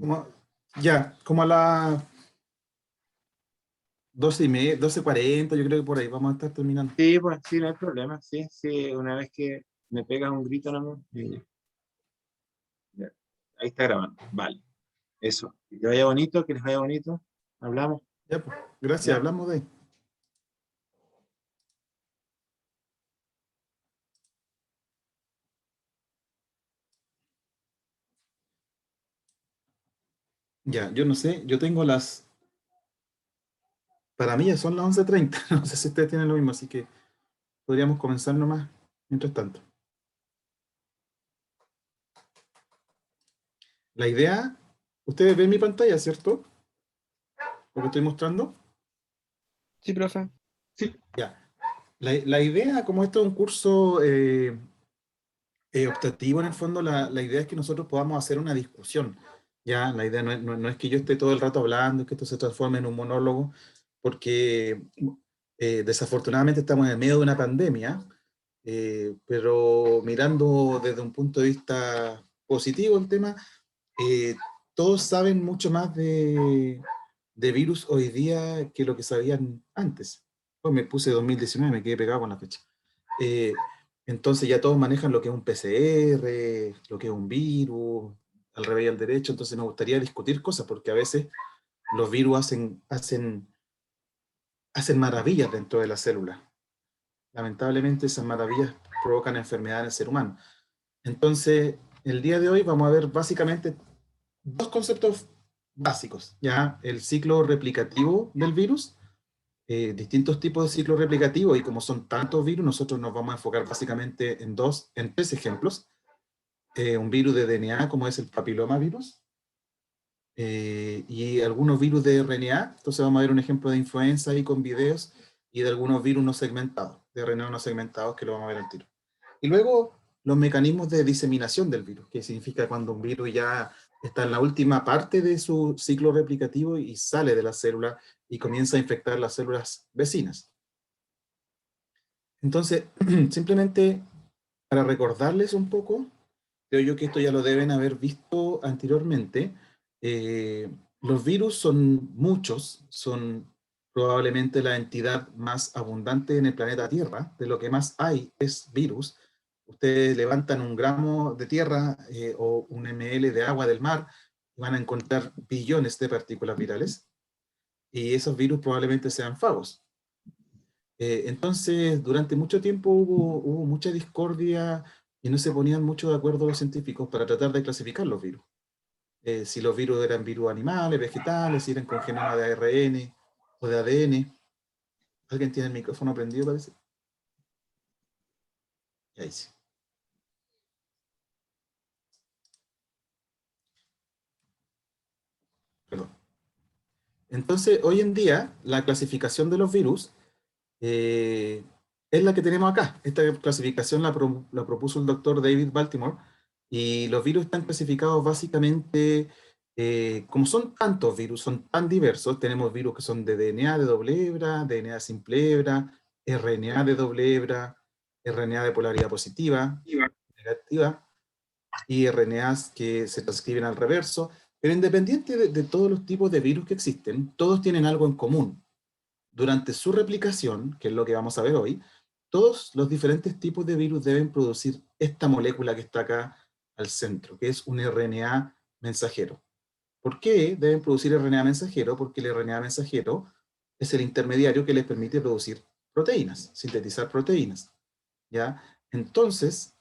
Como, ya, como a las 12:30, 12:40, yo creo que por ahí vamos a estar terminando. Sí, pues sí, no hay problema. Sí, sí, una vez que me pegas un grito nomás, ya, ahí está grabando. Vale, eso. Que te vaya bonito, que les vaya bonito. Hablamos, Ya, pues, gracias, ¿ya? hablamos de ahí. Ya, yo no sé, yo tengo para mí ya son las 11:30, no sé si ustedes tienen lo mismo, así que podríamos comenzar nomás mientras tanto. La idea, ustedes ven mi pantalla, ¿cierto? Lo que estoy mostrando. Sí, profe. Sí, Ya. La idea, como esto es un curso optativo en el fondo, la idea es que nosotros podamos hacer una discusión. Ya, la idea no es que yo esté todo el rato hablando, que esto se transforme en un monólogo, porque desafortunadamente estamos en el medio de una pandemia, pero mirando desde un punto de vista positivo el tema, eh, todos saben mucho más de virus hoy día que lo que sabían antes. Pues me puse 2019, me quedé pegado con la fecha. Eh, entonces ya todos manejan lo que es un PCR, lo que es un virus, al revés y al derecho. Entonces me gustaría discutir cosas porque a veces los virus hacen maravillas dentro de la célula. Lamentablemente esas maravillas provocan enfermedades en el ser humano. Entonces, el día de hoy vamos a ver básicamente dos conceptos básicos, ¿ya? El ciclo replicativo del virus, distintos tipos de ciclos replicativos, y como son tantos virus, nosotros nos vamos a enfocar básicamente en tres ejemplos. Un virus de DNA, como es el papilomavirus, y algunos virus de RNA. Entonces vamos a ver un ejemplo de influenza ahí con videos, y de algunos virus no segmentados, de RNA no segmentados, que lo vamos a ver al tiro. Y luego los mecanismos de diseminación del virus, que significa cuando un virus ya está en la última parte de su ciclo replicativo y sale de la célula y comienza a infectar las células vecinas. Entonces, simplemente para recordarles un poco, creo yo que esto ya lo deben haber visto anteriormente. Los virus son muchos, son probablemente la entidad más abundante en el planeta Tierra. De lo que más hay es virus. Ustedes levantan un gramo de tierra o un ml de agua del mar y van a encontrar billones de partículas virales. Y esos virus probablemente sean fagos. Entonces, durante mucho tiempo hubo mucha discordia y no se ponían mucho de acuerdo los científicos para tratar de clasificar los virus. Si los virus eran virus animales, vegetales, si eran con genoma de ARN o de ADN. ¿Alguien tiene el micrófono prendido, parece? Y ahí sí. Perdón. Entonces, hoy en día, la clasificación de los virus eh, es la que tenemos acá. Esta clasificación la propuso el doctor David Baltimore, y los virus están clasificados básicamente, como son tantos virus, son tan diversos. Tenemos virus que son de DNA de doble hebra, DNA simple hebra, RNA de doble hebra, RNA de polaridad positiva, negativa, y RNAs que se transcriben al reverso. Pero independiente de todos los tipos de virus que existen, todos tienen algo en común. Durante su replicación, que es lo que vamos a ver hoy, todos los diferentes tipos de virus deben producir esta molécula que está acá al centro, que es un RNA mensajero. ¿Por qué deben producir RNA mensajero? Porque el RNA mensajero es el intermediario que les permite producir proteínas, sintetizar proteínas, ¿ya? Entonces,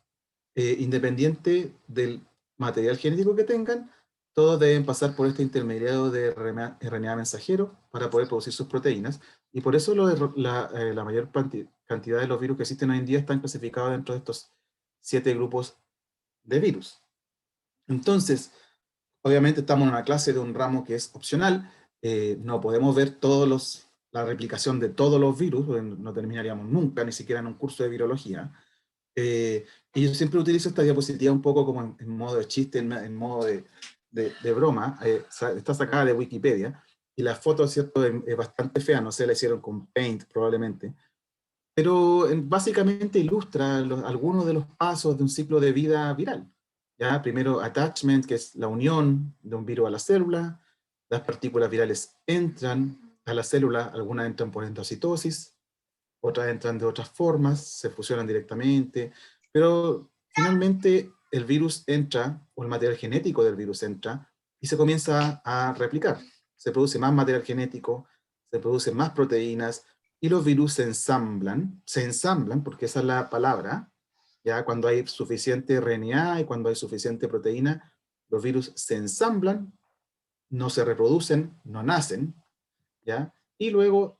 independiente del material genético que tengan, todos deben pasar por este intermediario de RNA mensajero para poder producir sus proteínas. Y por eso la mayor cantidad de los virus que existen hoy en día están clasificados dentro de estos 7 grupos de virus. Entonces, obviamente estamos en una clase de un ramo que es opcional. No podemos ver la replicación de todos los virus, no terminaríamos nunca, ni siquiera en un curso de virología. Y yo siempre utilizo esta diapositiva un poco como en modo de chiste, en modo de broma. Está sacada de Wikipedia, y la foto, ¿cierto?, es bastante fea, no sé, la hicieron con Paint probablemente, pero básicamente ilustra algunos de los pasos de un ciclo de vida viral. ¿Ya? Primero attachment, que es la unión de un virus a la célula. Las partículas virales entran a la célula, algunas entran por endocitosis, otras entran de otras formas, se fusionan directamente, pero finalmente el virus entra, o el material genético del virus entra, y se comienza a replicar. Se produce más material genético, se producen más proteínas, y los virus se ensamblan, porque esa es la palabra, ya cuando hay suficiente RNA y cuando hay suficiente proteína, los virus se ensamblan, no se reproducen, no nacen, ¿ya? Y luego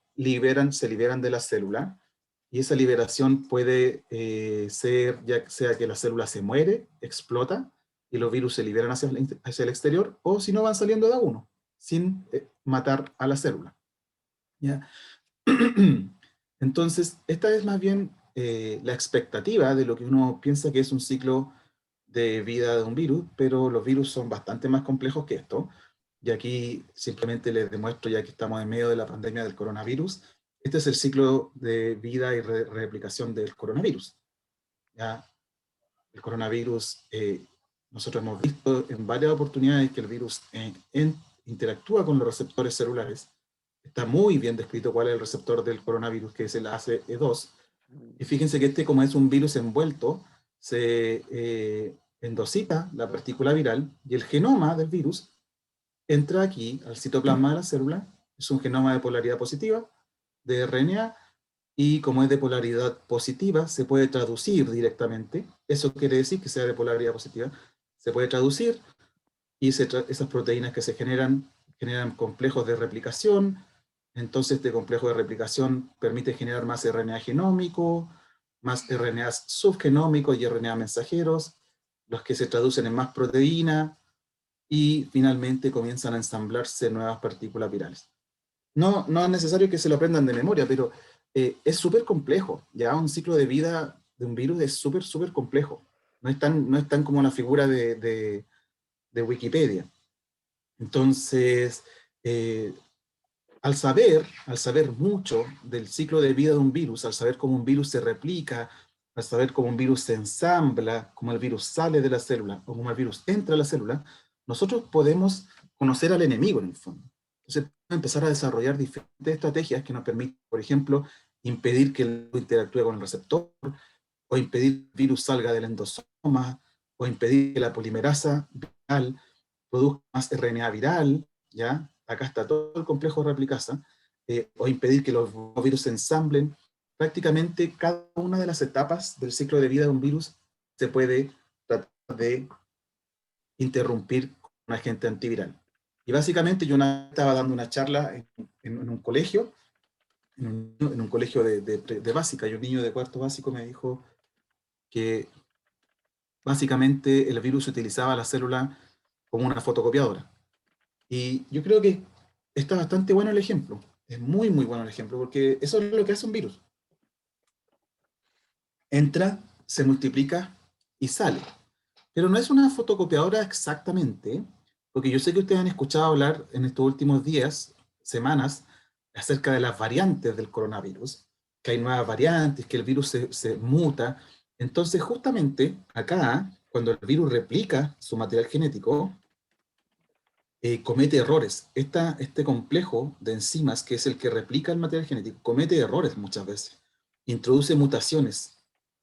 se liberan de la célula, y esa liberación puede ser ya sea que la célula se muere, explota, y los virus se liberan hacia el exterior, o si no van saliendo de a uno, sin matar a la célula, ¿ya? Entonces, esta es más bien la expectativa de lo que uno piensa que es un ciclo de vida de un virus, pero los virus son bastante más complejos que esto. Y aquí simplemente les demuestro, ya que estamos en medio de la pandemia del coronavirus, este es el ciclo de vida y replicación del coronavirus. ¿Ya? El coronavirus, nosotros hemos visto en varias oportunidades que el virus interactúa con los receptores celulares. Está muy bien descrito cuál es el receptor del coronavirus, que es el ACE2. Y fíjense que este, como es un virus envuelto, se endosita la partícula viral, y el genoma del virus entra aquí al citoplasma de la célula. Es un genoma de polaridad positiva, de RNA, y como es de polaridad positiva, se puede traducir directamente. Eso quiere decir que sea de polaridad positiva. Se puede traducir, y esas proteínas que se generan complejos de replicación. Entonces este complejo de replicación permite generar más RNA genómico, más RNA subgenómicos y RNA mensajeros, los que se traducen en más proteína, y finalmente comienzan a ensamblarse nuevas partículas virales. No es necesario que se lo aprendan de memoria, pero es súper complejo. Ya un ciclo de vida de un virus es súper, súper complejo. No es tan como la figura de Wikipedia. Entonces, eh, al saber mucho del ciclo de vida de un virus, al saber cómo un virus se replica, al saber cómo un virus se ensambla, cómo el virus sale de la célula, o cómo el virus entra a la célula, nosotros podemos conocer al enemigo en el fondo. Entonces, podemos empezar a desarrollar diferentes estrategias que nos permiten, por ejemplo, impedir que el virus interactúe con el receptor, o impedir que el virus salga del endosoma, o impedir que la polimerasa viral produzca más RNA viral, ¿ya? Acá está todo el complejo de replicasa, o impedir que los virus se ensamblen. Prácticamente cada una de las etapas del ciclo de vida de un virus se puede tratar de interrumpir con un agente antiviral. Y básicamente yo estaba dando una charla en un colegio, en un colegio de básica, y un niño de cuarto básico me dijo que básicamente el virus utilizaba la célula como una fotocopiadora. Y yo creo que está bastante bueno el ejemplo. Es muy, muy bueno el ejemplo, porque eso es lo que hace un virus. Entra, se multiplica y sale. Pero no es una fotocopiadora exactamente, porque yo sé que ustedes han escuchado hablar en estos últimos días, semanas, acerca de las variantes del coronavirus, que hay nuevas variantes, que el virus se muta. Entonces, justamente acá, cuando el virus replica su material genético, comete errores. Este complejo de enzimas, que es el que replica el material genético, comete errores muchas veces. Introduce mutaciones.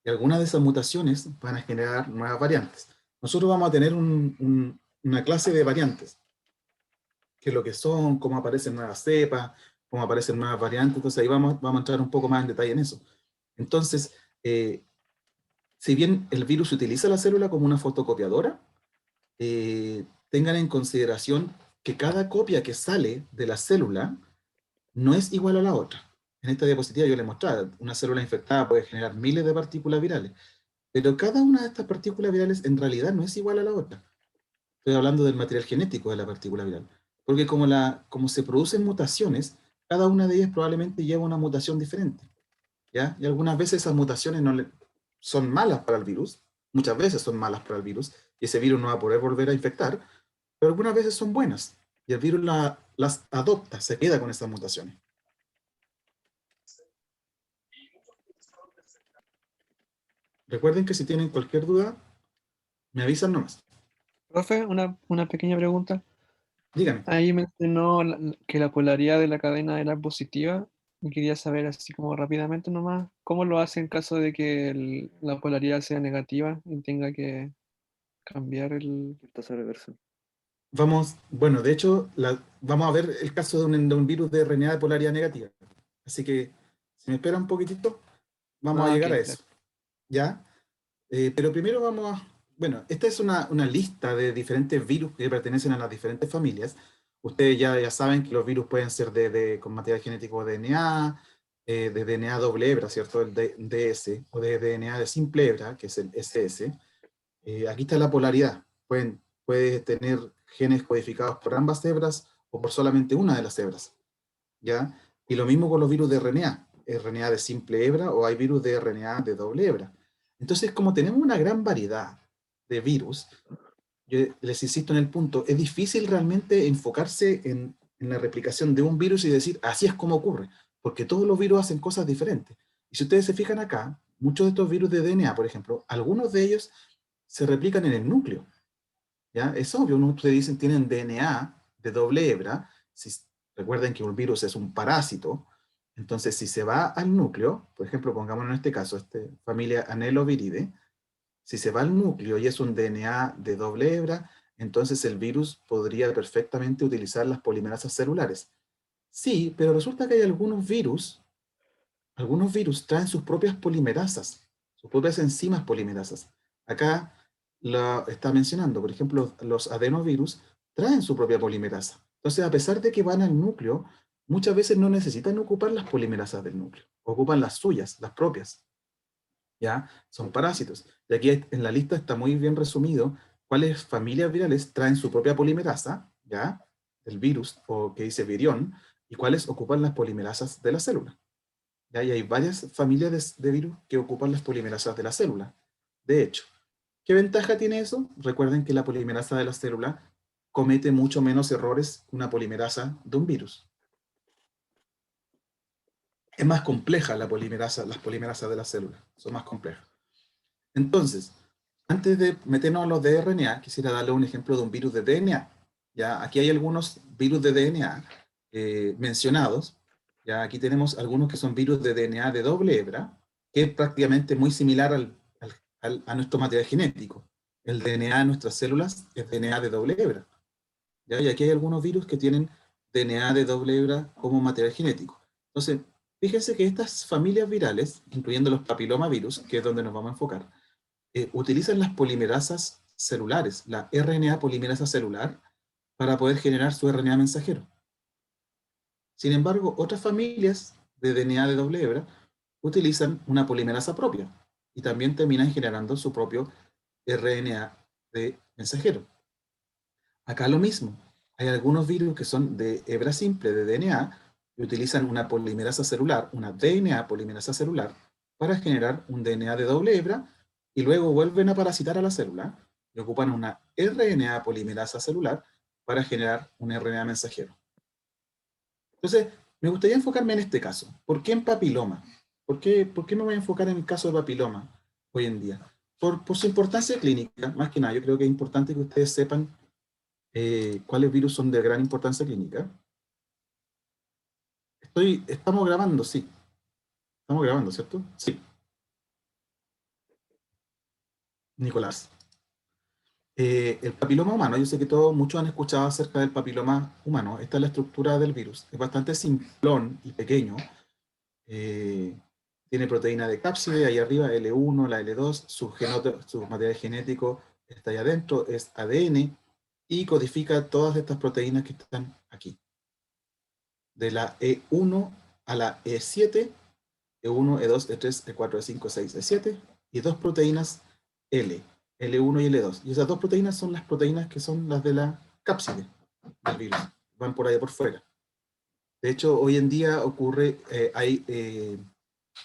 Y algunas de esas mutaciones van a generar nuevas variantes. Nosotros vamos a tener una clase de variantes, que es lo que son, cómo aparecen nuevas cepas, cómo aparecen nuevas variantes. Entonces ahí vamos a entrar un poco más en detalle en eso. Entonces, si bien el virus utiliza la célula como una fotocopiadora, tengan en consideración que cada copia que sale de la célula no es igual a la otra. En esta diapositiva yo les mostraba, una célula infectada puede generar miles de partículas virales, pero cada una de estas partículas virales en realidad no es igual a la otra. Estoy hablando del material genético de la partícula viral. Porque como se producen mutaciones, cada una de ellas probablemente lleva una mutación diferente, ¿ya? Y algunas veces esas mutaciones son malas para el virus, muchas veces son malas para el virus, y ese virus no va a poder volver a infectar, pero algunas veces son buenas, y el virus las adopta, se queda con esas mutaciones. Recuerden que si tienen cualquier duda, me avisan nomás. Profe, una pequeña pregunta. Dígame. Ahí mencionó que la polaridad de la cadena era positiva y quería saber así como rápidamente nomás, ¿cómo lo hace en caso de que la polaridad sea negativa y tenga que cambiar el tasa de reversión? Bueno, de hecho, vamos a ver el caso de un virus de RNA de polaridad negativa. Así que, si me espera un poquitito, vamos a Ah, ok, llegar a eso. gracias. ¿Ya? Pero primero bueno, esta es una lista de diferentes virus que pertenecen a las diferentes familias. Ustedes ya saben que los virus pueden ser con material genético de DNA, de DNA doble hebra, ¿cierto? El DS, o de DNA de simple hebra, que es el SS. Aquí está la polaridad. Puede tener genes codificados por ambas hebras o por solamente una de las hebras, ¿ya? Y lo mismo con los virus de RNA, RNA de simple hebra o hay virus de RNA de doble hebra. Entonces, como tenemos una gran variedad de virus, yo les insisto en el punto, es difícil realmente enfocarse en la replicación de un virus y decir, así es como ocurre, porque todos los virus hacen cosas diferentes. Y si ustedes se fijan acá, muchos de estos virus de DNA, por ejemplo, algunos de ellos se replican en el núcleo, ¿ya? Es obvio, ustedes dicen tienen DNA de doble hebra, si, recuerden que un virus es un parásito, entonces si se va al núcleo, por ejemplo, pongámonos en este caso, familia Aneloviridae, si se va al núcleo y es un DNA de doble hebra, entonces el virus podría perfectamente utilizar las polimerasas celulares. Sí, pero resulta que hay algunos virus traen sus propias polimerasas, sus propias enzimas polimerasas. Acá lo está mencionando, por ejemplo, los adenovirus traen su propia polimerasa. Entonces, a pesar de que van al núcleo, muchas veces no necesitan ocupar las polimerasas del núcleo, ocupan las suyas, las propias. ¿Ya? Son parásitos. Y aquí en la lista está muy bien resumido cuáles familias virales traen su propia polimerasa, ¿ya? El virus, o que dice virión, y cuáles ocupan las polimerasas de la célula. ¿Ya? Y hay varias familias de virus que ocupan las polimerasas de la célula. De hecho, ¿qué ventaja tiene eso? Recuerden que la polimerasa de la célula comete mucho menos errores que una polimerasa de un virus. Es más compleja las polimerasas de la célula, son más complejas. Entonces, antes de meternos a los de RNA, quisiera darle un ejemplo de un virus de DNA. Ya, aquí hay algunos virus de DNA mencionados. Ya, aquí tenemos algunos que son virus de DNA de doble hebra, que es prácticamente muy similar a nuestro material genético. El DNA de nuestras células es DNA de doble hebra. ¿Ya? Y aquí hay algunos virus que tienen DNA de doble hebra como material genético. Entonces, fíjense que estas familias virales, incluyendo los papilomavirus, que es donde nos vamos a enfocar, utilizan las polimerasas celulares, la RNA polimerasa celular, para poder generar su RNA mensajero. Sin embargo, otras familias de DNA de doble hebra utilizan una polimerasa propia y también terminan generando su propio RNA de mensajero. Acá lo mismo. Hay algunos virus que son de hebra simple de DNA y utilizan una polimerasa celular, una DNA polimerasa celular, para generar un DNA de doble hebra y luego vuelven a parasitar a la célula y ocupan una RNA polimerasa celular para generar un RNA mensajero. Entonces, me gustaría enfocarme en este caso. ¿Por qué en papiloma? ¿Por qué me voy a enfocar en el caso de papiloma hoy en día? Por su importancia clínica, más que nada, yo creo que es importante que ustedes sepan cuáles virus son de gran importancia clínica. Estamos grabando, sí. Estamos grabando, ¿cierto? Sí, Nicolás. El papiloma humano, yo sé que muchos han escuchado acerca del papiloma humano. Esta es la estructura del virus. Es bastante simplón y pequeño. Eh, Tiene proteína de cápside, ahí arriba L1, la L2, su material genético está ahí adentro, es ADN, y codifica todas estas proteínas que están aquí. De la E1 a la E7, E1, E2, E3, E4, E5, E6, E7, y dos proteínas L, L1 y L2. Y esas dos proteínas son las proteínas que son las de la cápside del virus, van por ahí por fuera. De hecho, hoy en día hay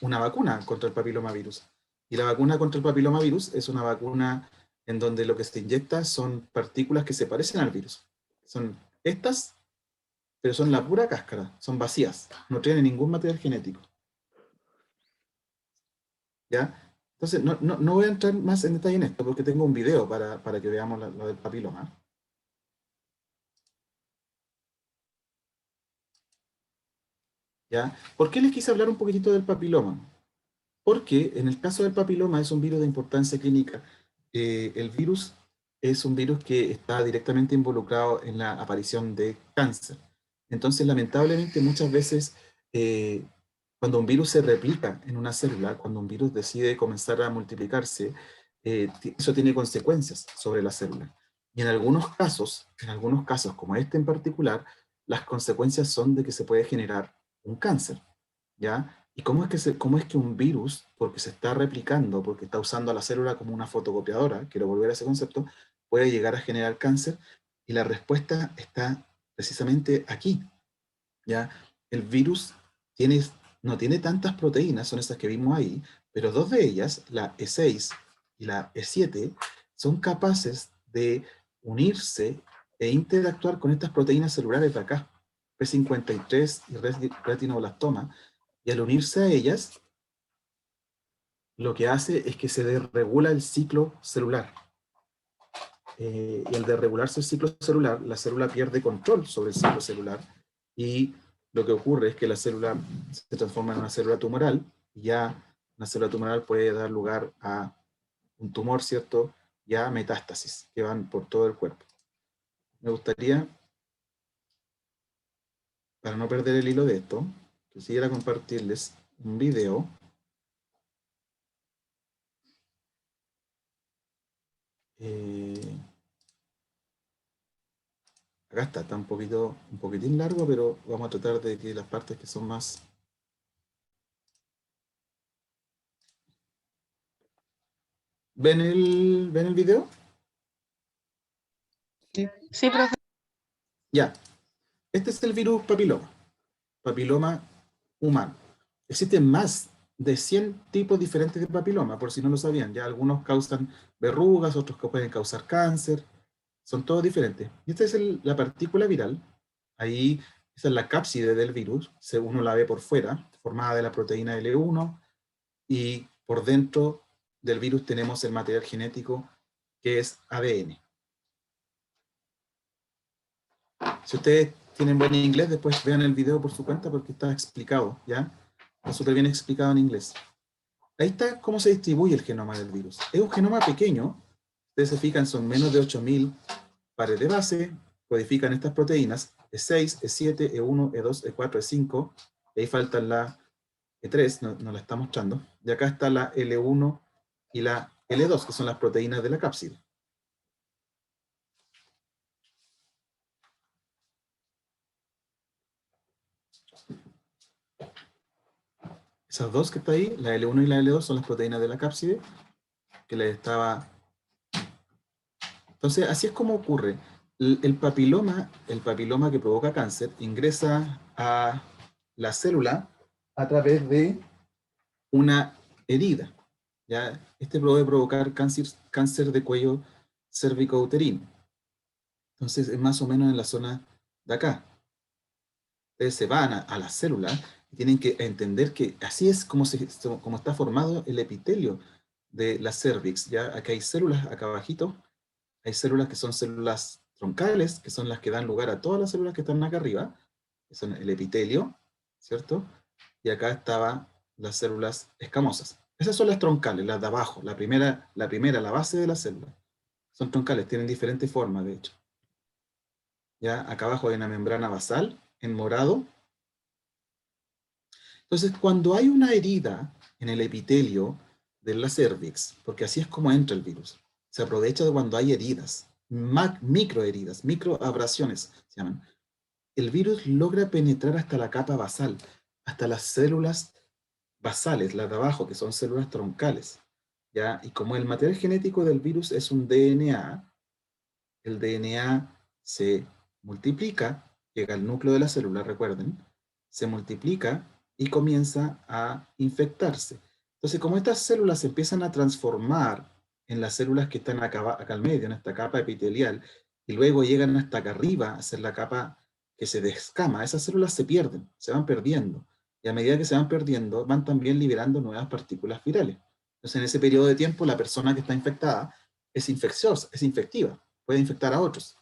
una vacuna contra el papilomavirus. Y la vacuna contra el papilomavirus es una vacuna en donde lo que se inyecta son partículas que se parecen al virus. Son estas, pero son la pura cáscara, son vacías, no tienen ningún material genético. ¿Ya? Entonces, no voy a entrar más en detalle en esto, porque tengo un video para que veamos lo del papiloma. ¿Ya? ¿Por qué les quise hablar un poquitito del papiloma? Porque en el caso del papiloma es un virus de importancia clínica. El virus es un virus que está directamente involucrado en la aparición de cáncer. Entonces, lamentablemente, muchas veces, cuando un virus se replica en una célula, cuando un virus decide comenzar a multiplicarse, eso tiene consecuencias sobre la célula. Y en algunos casos, como este en particular, las consecuencias son de que se puede generar un cáncer, ¿ya? ¿Y cómo es que un virus, porque se está replicando, porque está usando a la célula como una fotocopiadora, quiero volver a ese concepto, puede llegar a generar cáncer? Y la respuesta está precisamente aquí, ¿ya? El virus tiene, no tiene tantas proteínas, son esas que vimos ahí, pero dos de ellas, la E6 y la E7, son capaces de unirse e interactuar con estas proteínas celulares de acá, P53 y retinoblastoma, y al unirse a ellas, lo que hace es que se desregula el ciclo celular. Y al desregularse el ciclo celular, la célula pierde control sobre el ciclo celular, y lo que ocurre es que la célula se transforma en una célula tumoral, y ya una célula tumoral puede dar lugar a un tumor, ¿cierto? Y a metástasis, que van por todo el cuerpo. Me gustaría, para no perder el hilo de esto, quisiera compartirles un video. Acá está un poquitín largo, pero vamos a tratar de que las partes que son más... ¿Ven el video? Sí, Sí, profe. Ya. Este es el virus papiloma humano. Existen más de 100 tipos diferentes de papiloma, por si no lo sabían. Ya algunos causan verrugas, otros que pueden causar cáncer. Son todos diferentes. Y esta es la partícula viral. Ahí, esa es la cápside del virus. Uno la ve por fuera, formada de la proteína L1, y por dentro del virus tenemos el material genético, que es ADN. Si ustedes tienen buen inglés, después vean el video por su cuenta, porque está explicado, ¿ya? Está súper bien explicado en inglés. Ahí está cómo se distribuye el genoma del virus. Es un genoma pequeño. Ustedes se fijan, son menos de 8000 pares de base. Codifican estas proteínas: E6, E7, E1, E2, E4, E5. Ahí faltan la E3, no la está mostrando. Y acá está la L1 y la L2, que son las proteínas de la cápside. Esas dos que está ahí, la L1 y la L2, son las proteínas de la cápside que les estaba... Entonces, así es como ocurre. El papiloma que provoca cáncer, ingresa a la célula a través de una herida, ¿ya? Este puede provocar cáncer de cuello cérvico-uterino. Entonces, es más o menos en la zona de acá. Ustedes se van a la célula y tienen que entender que así es como está formado el epitelio de la cervix. ¿Ya? Acá hay células, acá abajito, hay células que son células troncales, que son las que dan lugar a todas las células que están acá arriba, que son el epitelio, ¿cierto? Y acá estaban las células escamosas. Esas son las troncales, las de abajo, la primera, la base de la célula. Son troncales, tienen diferentes formas, de hecho. Ya acá abajo hay una membrana basal, en morado. Entonces, cuando hay una herida en el epitelio de la cervix, porque así es como entra el virus, se aprovecha de cuando hay heridas, microheridas, microabrasiones se llaman. El virus logra penetrar hasta la capa basal, hasta las células basales, las de abajo, que son células troncales, ¿ya? Y como el material genético del virus es un DNA, el DNA se multiplica, llega al núcleo de la célula, recuerden, se multiplica y comienza a infectarse. Entonces, como estas células se empiezan a transformar en las células que están acá al medio, en esta capa epitelial, y luego llegan hasta acá arriba a ser la capa que se descama, esas células se pierden, se van perdiendo. Y a medida que se van perdiendo, van también liberando nuevas partículas virales. Entonces, en ese periodo de tiempo, la persona que está infectada es infecciosa, es infectiva, puede infectar a otros.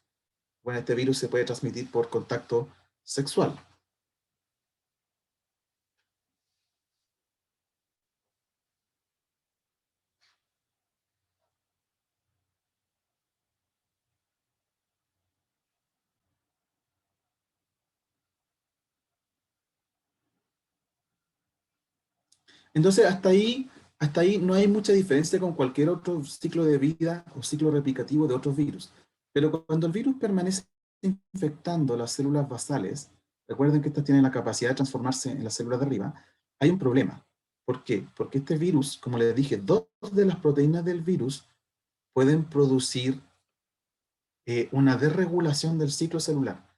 Bueno, este virus se puede transmitir por contacto sexual. Entonces, hasta ahí no hay mucha diferencia con cualquier otro ciclo de vida o ciclo replicativo de otros virus. Pero cuando el virus permanece infectando las células basales, recuerden que estas tienen la capacidad de transformarse en las células de arriba, hay un problema. ¿Por qué? Porque este virus, como les dije, dos de las proteínas del virus pueden producir una desregulación del ciclo celular.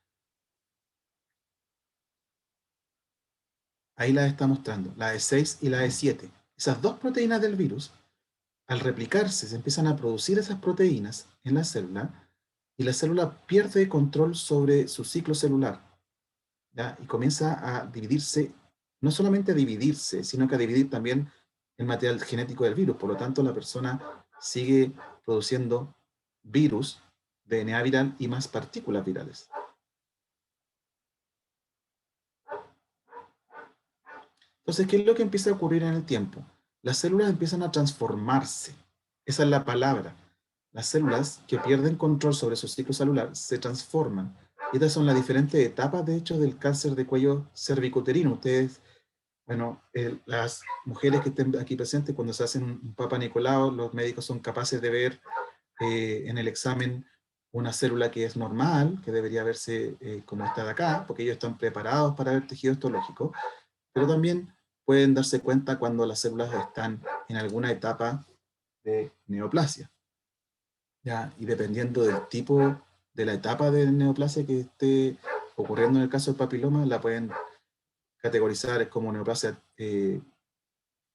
Ahí la está mostrando, la E6 y la E7. Esas dos proteínas del virus, al replicarse, se empiezan a producir esas proteínas en la célula y la célula pierde control sobre su ciclo celular, ¿ya? Y comienza a dividirse, no solamente a dividirse, sino que a dividir también el material genético del virus. Por lo tanto, la persona sigue produciendo virus, DNA viral y más partículas virales. Entonces, ¿qué es lo que empieza a ocurrir en el tiempo? Las células empiezan a transformarse. Esa es la palabra. Las células que pierden control sobre su ciclo celular se transforman. Y estas son las diferentes etapas, de hecho, del cáncer de cuello cervicuterino. Ustedes, bueno, las mujeres que estén aquí presentes, cuando se hacen un Papa Nicolau, los médicos son capaces de ver en el examen una célula que es normal, que debería verse como esta de acá, porque ellos están preparados para ver tejido histológico, pero también pueden darse cuenta cuando las células están en alguna etapa de neoplasia, ¿ya? Y dependiendo del tipo de la etapa de neoplasia que esté ocurriendo en el caso del papiloma, la pueden categorizar como neoplasia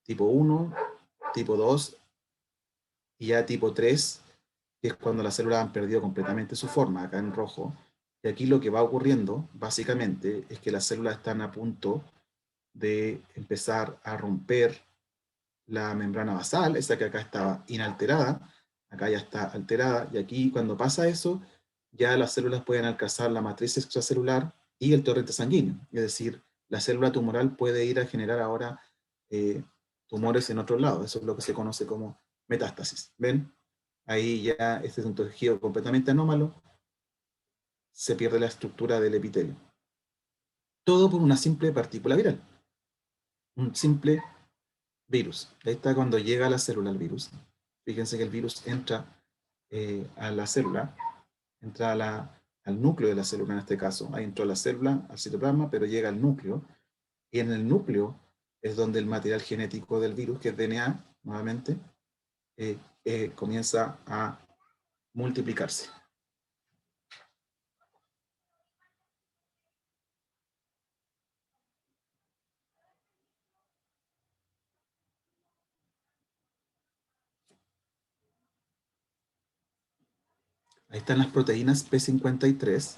tipo 1, tipo 2 y ya tipo 3, que es cuando las células han perdido completamente su forma, acá en rojo. Y aquí lo que va ocurriendo, básicamente, es que las células están a punto de empezar a romper la membrana basal, esa que acá estaba inalterada, acá ya está alterada, y aquí cuando pasa eso, ya las células pueden alcanzar la matriz extracelular y el torrente sanguíneo, es decir, la célula tumoral puede ir a generar ahora tumores en otro lado, eso es lo que se conoce como metástasis. ¿Ven? Ahí ya este es un tejido completamente anómalo, se pierde la estructura del epitelio. Todo por una simple partícula viral, un simple virus. Ahí está cuando llega a la célula el virus. Fíjense que el virus entra a la célula, entra al núcleo de la célula en este caso. Ahí entró la célula, al citoplasma, pero llega al núcleo. Y en el núcleo es donde el material genético del virus, que es DNA, nuevamente, comienza a multiplicarse. Ahí están las proteínas P53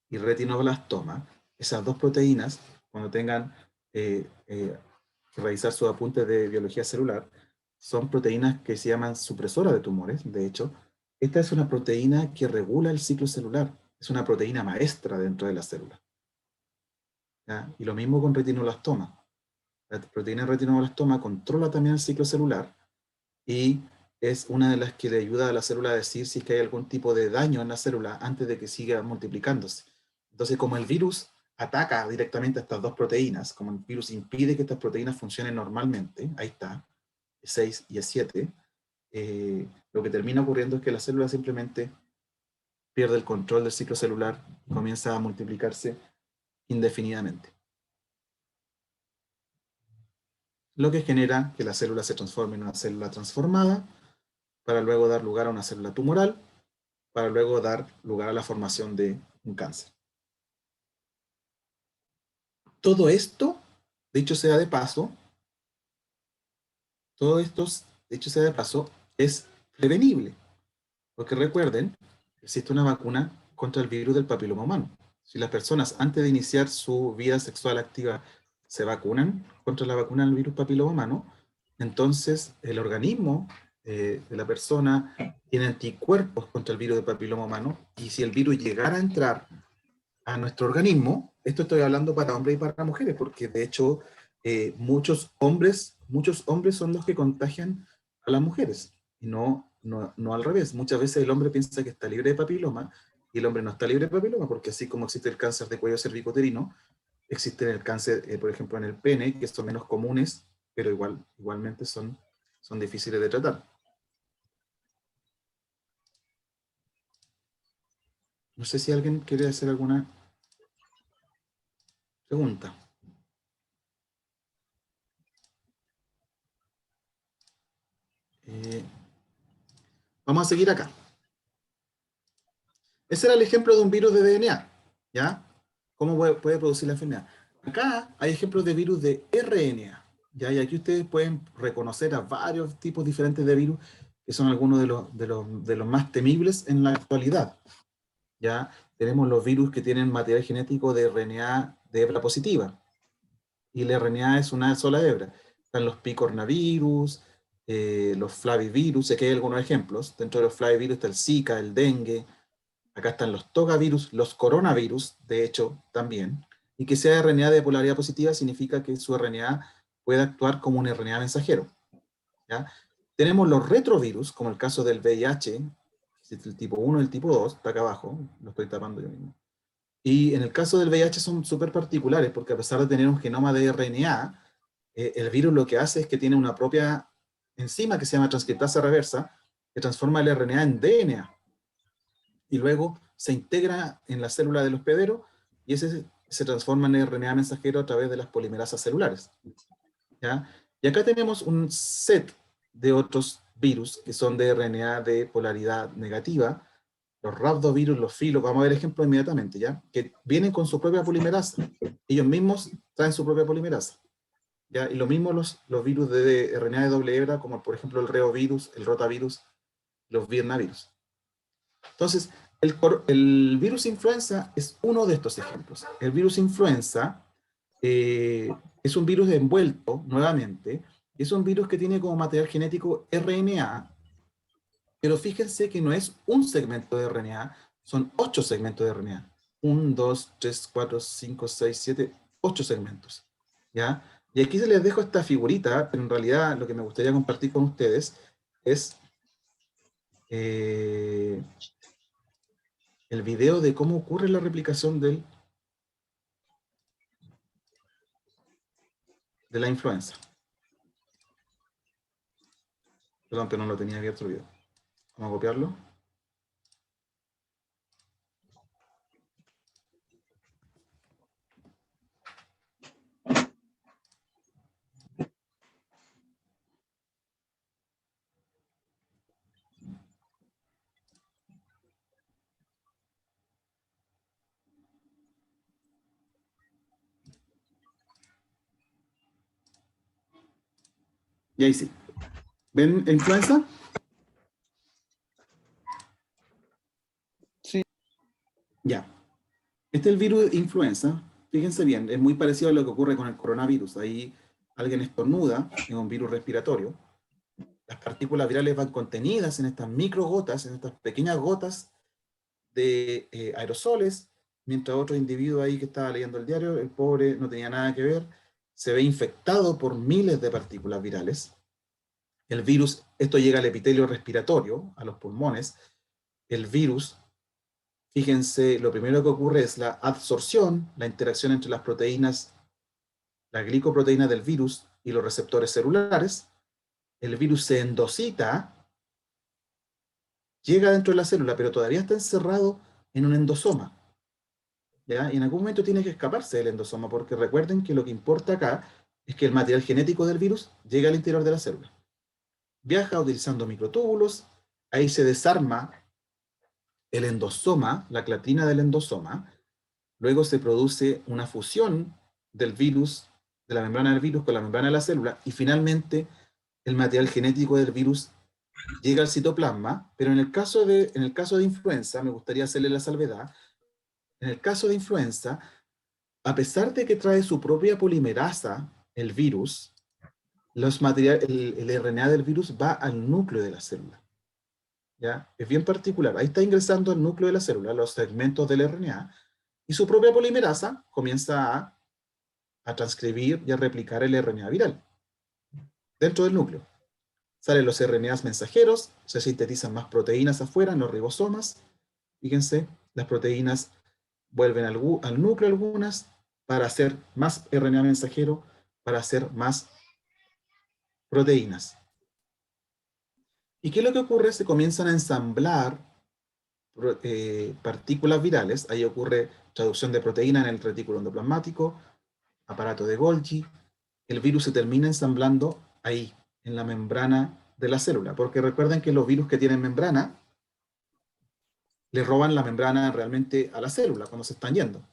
y retinoblastoma. Esas dos proteínas, cuando tengan que revisar sus apuntes de biología celular, son proteínas que se llaman supresoras de tumores. De hecho, esta es una proteína que regula el ciclo celular. Es una proteína maestra dentro de la célula, ¿ya? Y lo mismo con retinoblastoma. La proteína retinoblastoma controla también el ciclo celular y es una de las que le ayuda a la célula a decir si es que hay algún tipo de daño en la célula antes de que siga multiplicándose. Entonces, como el virus ataca directamente a estas dos proteínas, como el virus impide que estas proteínas funcionen normalmente, ahí está, E6 y E7, lo que termina ocurriendo es que la célula simplemente pierde el control del ciclo celular y comienza a multiplicarse indefinidamente. Lo que genera que la célula se transforme en una célula transformada, para luego dar lugar a una célula tumoral, para luego dar lugar a la formación de un cáncer. Todo esto, dicho sea de paso, todo esto, dicho sea de paso, es prevenible. Porque recuerden, existe una vacuna contra el virus del papiloma humano. Si las personas antes de iniciar su vida sexual activa se vacunan contra la vacuna del virus papiloma humano, entonces el organismo de la persona tiene anticuerpos contra el virus de papiloma humano, y si el virus llegara a entrar a nuestro organismo, esto estoy hablando para hombres y para mujeres, porque de hecho muchos hombres son los que contagian a las mujeres, y no al revés. Muchas veces el hombre piensa que está libre de papiloma, y el hombre no está libre de papiloma, porque así como existe el cáncer de cuello cervicuterino, existe el cáncer, por ejemplo, en el pene, que son menos comunes, pero igualmente son difíciles de tratar. No sé si alguien quiere hacer alguna pregunta. Eh, Vamos a seguir acá. Ese era el ejemplo de un virus de DNA, ¿ya? ¿Cómo puede producir la enfermedad? Acá hay ejemplos de virus de RNA, ¿ya? Y aquí ustedes pueden reconocer a varios tipos diferentes de virus, que son algunos de los más temibles en la actualidad, ¿ya? Tenemos los virus que tienen material genético de RNA de hebra positiva, y el RNA es una sola hebra. Están los picornavirus, los flavivirus, aquí hay algunos ejemplos. Dentro de los flavivirus está el Zika, el dengue. Acá están los togavirus, los coronavirus, de hecho, también. Y que sea RNA de polaridad positiva significa que su RNA puede actuar como un RNA mensajero, ¿ya? Tenemos los retrovirus, como el caso del VIH, el tipo 1 y el tipo 2, está acá abajo, lo estoy tapando yo mismo. Y en el caso del VIH son súper particulares, porque a pesar de tener un genoma de RNA, el virus lo que hace es que tiene una propia enzima que se llama transcriptasa reversa, que transforma el RNA en DNA. Y luego se integra en la célula del hospedero, y ese se transforma en RNA mensajero a través de las polimerasas celulares, ¿ya? Y acá tenemos un set de otros virus que son de RNA de polaridad negativa, los rhabdovirus, los filos, vamos a ver ejemplos inmediatamente, ¿ya? Que vienen con su propia polimerasa. Ellos mismos traen su propia polimerasa, ¿ya? Y lo mismo los virus de RNA de doble hebra, como por ejemplo el reovirus, el rotavirus, los virnavirus. Entonces, el virus influenza es uno de estos ejemplos. El virus influenza es un virus envuelto, nuevamente, es un virus que tiene como material genético RNA, pero fíjense que no es un segmento de RNA, son 8 segmentos de RNA. 1, 2, 3, 4, 5, 6, 7, 8 segmentos, ¿ya? Y aquí se les dejo esta figurita, pero en realidad lo que me gustaría compartir con ustedes es el video de cómo ocurre la replicación de la influenza. Perdón, que no lo tenía abierto el video. Vamos a copiarlo. Y ahí sí. ¿Ven influenza? Sí, Ya. Este es el virus de influenza. Fíjense bien, es muy parecido a lo que ocurre con el coronavirus. Ahí alguien estornuda, es un virus respiratorio. Las partículas virales van contenidas en estas microgotas, en estas pequeñas gotas de aerosoles, mientras otro individuo ahí que estaba leyendo el diario, el pobre no tenía nada que ver, se ve infectado por miles de partículas virales. El virus, esto llega al epitelio respiratorio, a los pulmones. El virus, fíjense, lo primero que ocurre es la absorción, la interacción entre las proteínas, la glicoproteína del virus y los receptores celulares. El virus se endocita, llega dentro de la célula, pero todavía está encerrado en un endosoma, ¿ya? Y en algún momento tiene que escaparse del endosoma, porque recuerden que lo que importa acá es que el material genético del virus llega al interior de la célula. Viaja utilizando microtúbulos, ahí se desarma el endosoma, la clatrina del endosoma, luego se produce una fusión del virus, de la membrana del virus con la membrana de la célula, y finalmente el material genético del virus llega al citoplasma, pero en el caso de influenza, me gustaría hacerle la salvedad, en el caso de influenza, a pesar de que trae su propia polimerasa, el virus, el RNA del virus va al núcleo de la célula. ¿Ya? Es bien particular. Ahí está ingresando al núcleo de la célula los segmentos del RNA y su propia polimerasa comienza a transcribir y a replicar el RNA viral dentro del núcleo. Salen los RNAs mensajeros, se sintetizan más proteínas afuera en los ribosomas. Fíjense, las proteínas vuelven al núcleo algunas para hacer más RNA mensajero, para hacer más proteínas. ¿Y qué es lo que ocurre? Se comienzan a ensamblar partículas virales. Ahí ocurre traducción de proteína en el retículo endoplasmático, aparato de Golgi. El virus se termina ensamblando ahí, en la membrana de la célula, porque recuerden que los virus que tienen membrana le roban la membrana realmente a la célula cuando se están yendo.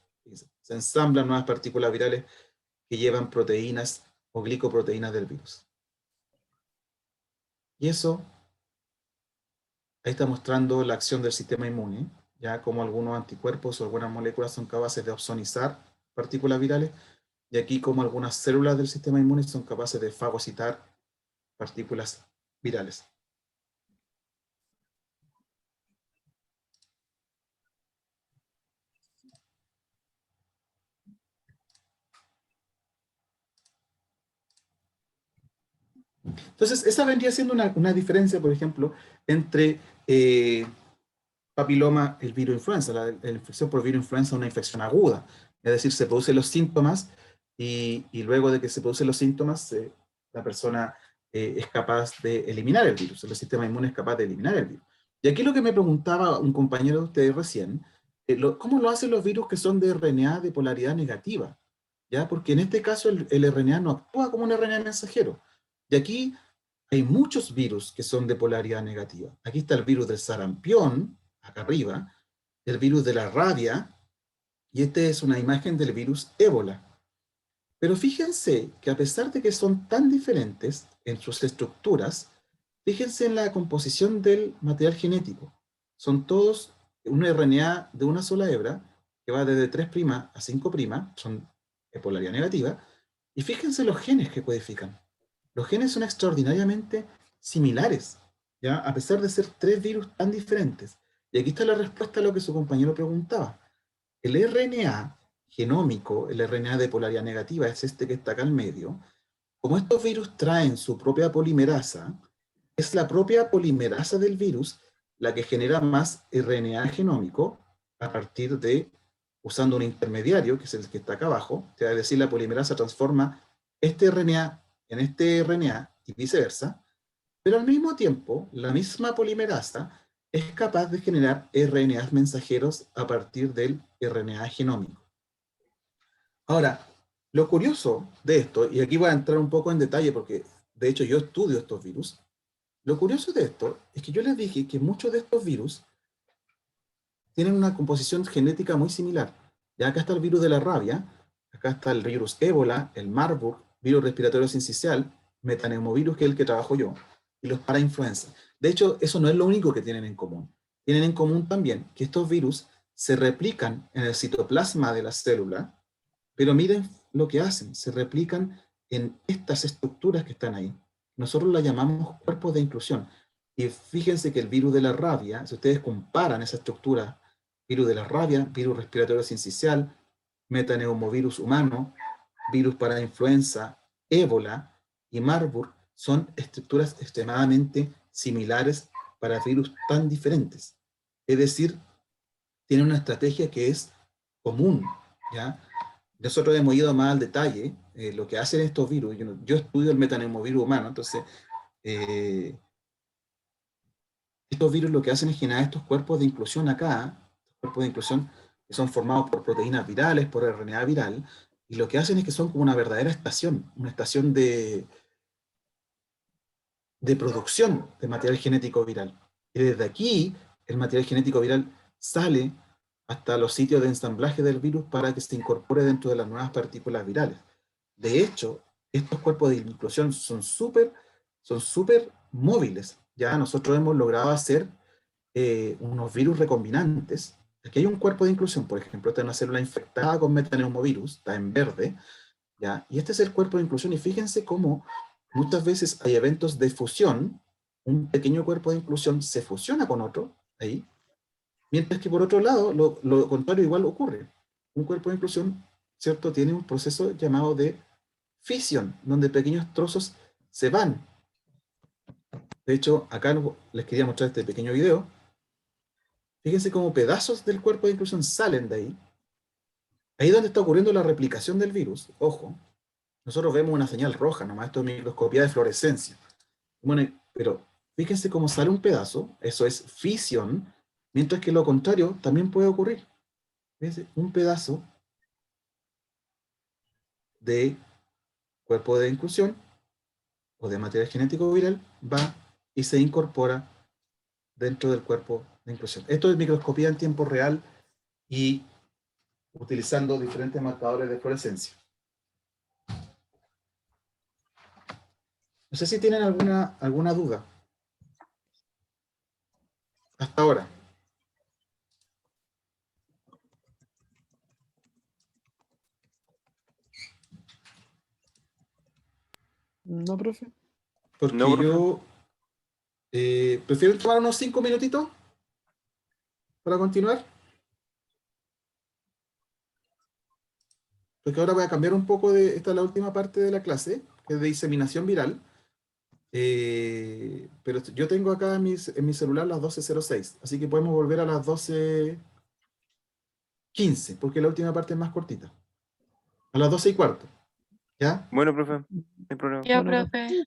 Se ensamblan nuevas partículas virales que llevan proteínas o glicoproteínas del virus. Y eso, ahí está mostrando la acción del sistema inmune, ya como algunos anticuerpos o algunas moléculas son capaces de opsonizar partículas virales, y aquí como algunas células del sistema inmune son capaces de fagocitar partículas virales. Entonces, esa vendría siendo una diferencia, por ejemplo, entre papiloma, el virus influenza. La infección por virus influenza es una infección aguda, es decir, se producen los síntomas y luego de que se producen los síntomas, la persona es capaz de eliminar el virus, el sistema inmune es capaz de eliminar el virus. Y aquí lo que me preguntaba un compañero de ustedes recién, ¿cómo lo hacen los virus que son de RNA de polaridad negativa? ¿Ya? Porque en este caso el RNA no actúa como un RNA mensajero. Y aquí hay muchos virus que son de polaridad negativa. Aquí está el virus del sarampión, acá arriba, el virus de la rabia, y esta es una imagen del virus ébola. Pero fíjense que a pesar de que son tan diferentes en sus estructuras, fíjense en la composición del material genético. Son todos un RNA de una sola hebra, que va desde 3' a 5', son de polaridad negativa, y fíjense los genes que codifican. Los genes son extraordinariamente similares, ¿ya? A pesar de ser 3 virus tan diferentes. Y aquí está la respuesta a lo que su compañero preguntaba. El RNA genómico, el RNA de polaridad negativa, es este que está acá al medio. Como estos virus traen su propia polimerasa, es la propia polimerasa del virus la que genera más RNA genómico a partir de, usando un intermediario, que es el que está acá abajo, es decir, la polimerasa transforma este RNA en este RNA y viceversa, pero al mismo tiempo, la misma polimerasa es capaz de generar RNAs mensajeros a partir del RNA genómico. Ahora, lo curioso de esto, y aquí voy a entrar un poco en detalle porque de hecho yo estudio estos virus, lo curioso de esto es que yo les dije que muchos de estos virus tienen una composición genética muy similar. Ya acá está el virus de la rabia, acá está el virus ébola, el Marburg, virus respiratorio sincicial, metaneumovirus, que es el que trabajo yo, y los parainfluenza. De hecho, eso no es lo único que tienen en común. Tienen en común también que estos virus se replican en el citoplasma de la célula, pero miren lo que hacen, se replican en estas estructuras que están ahí. Nosotros las llamamos cuerpos de inclusión. Y fíjense que el virus de la rabia, si ustedes comparan esa estructura, virus de la rabia, virus respiratorio sincicial, metaneumovirus humano, virus para influenza, ébola y Marburg, son estructuras extremadamente similares para virus tan diferentes. Es decir, tienen una estrategia que es común, ¿ya? Nosotros hemos ido más al detalle, lo que hacen estos virus. Yo estudio el metaneumovirus humano, entonces estos virus lo que hacen es generar estos cuerpos de inclusión acá, cuerpos de inclusión que son formados por proteínas virales, por RNA viral, y lo que hacen es que son como una verdadera estación, una estación de producción de material genético viral. Y desde aquí, el material genético viral sale hasta los sitios de ensamblaje del virus para que se incorpore dentro de las nuevas partículas virales. De hecho, estos cuerpos de inclusión son súper móviles. Ya nosotros hemos logrado hacer unos virus recombinantes. Aquí hay un cuerpo de inclusión, por ejemplo, esta es una célula infectada con metaneumovirus, está en verde, ¿ya? Y este es el cuerpo de inclusión, y fíjense cómo muchas veces hay eventos de fusión, un pequeño cuerpo de inclusión se fusiona con otro, ahí, mientras que por otro lado, lo contrario igual ocurre. Un cuerpo de inclusión, ¿cierto?, tiene un proceso llamado de fisión, donde pequeños trozos se van. De hecho, acá les quería mostrar este pequeño video. Fíjense cómo pedazos del cuerpo de inclusión salen de ahí. Ahí es donde está ocurriendo la replicación del virus. Ojo, nosotros vemos una señal roja, nomás esto es microscopía de fluorescencia. Bueno, pero fíjense cómo sale un pedazo, eso es fisión, mientras que lo contrario también puede ocurrir. Fíjense, un pedazo de cuerpo de inclusión o de material genético viral va y se incorpora dentro del cuerpo de inclusión. Esto es microscopía en tiempo real y utilizando diferentes marcadores de fluorescencia. No sé si tienen alguna duda hasta ahora. No, profe. Porque No, profe. yo prefiero tomar unos 5 minutitos para continuar. Porque ahora voy a cambiar un poco esta es la última parte de la clase, que es de diseminación viral. Pero yo tengo acá en mi celular las 12:06, así que podemos volver a las 12:15, porque la última parte es más cortita. A las 12:15, ¿ya? Bueno, profe, no hay problema. Ya, Bueno, profe.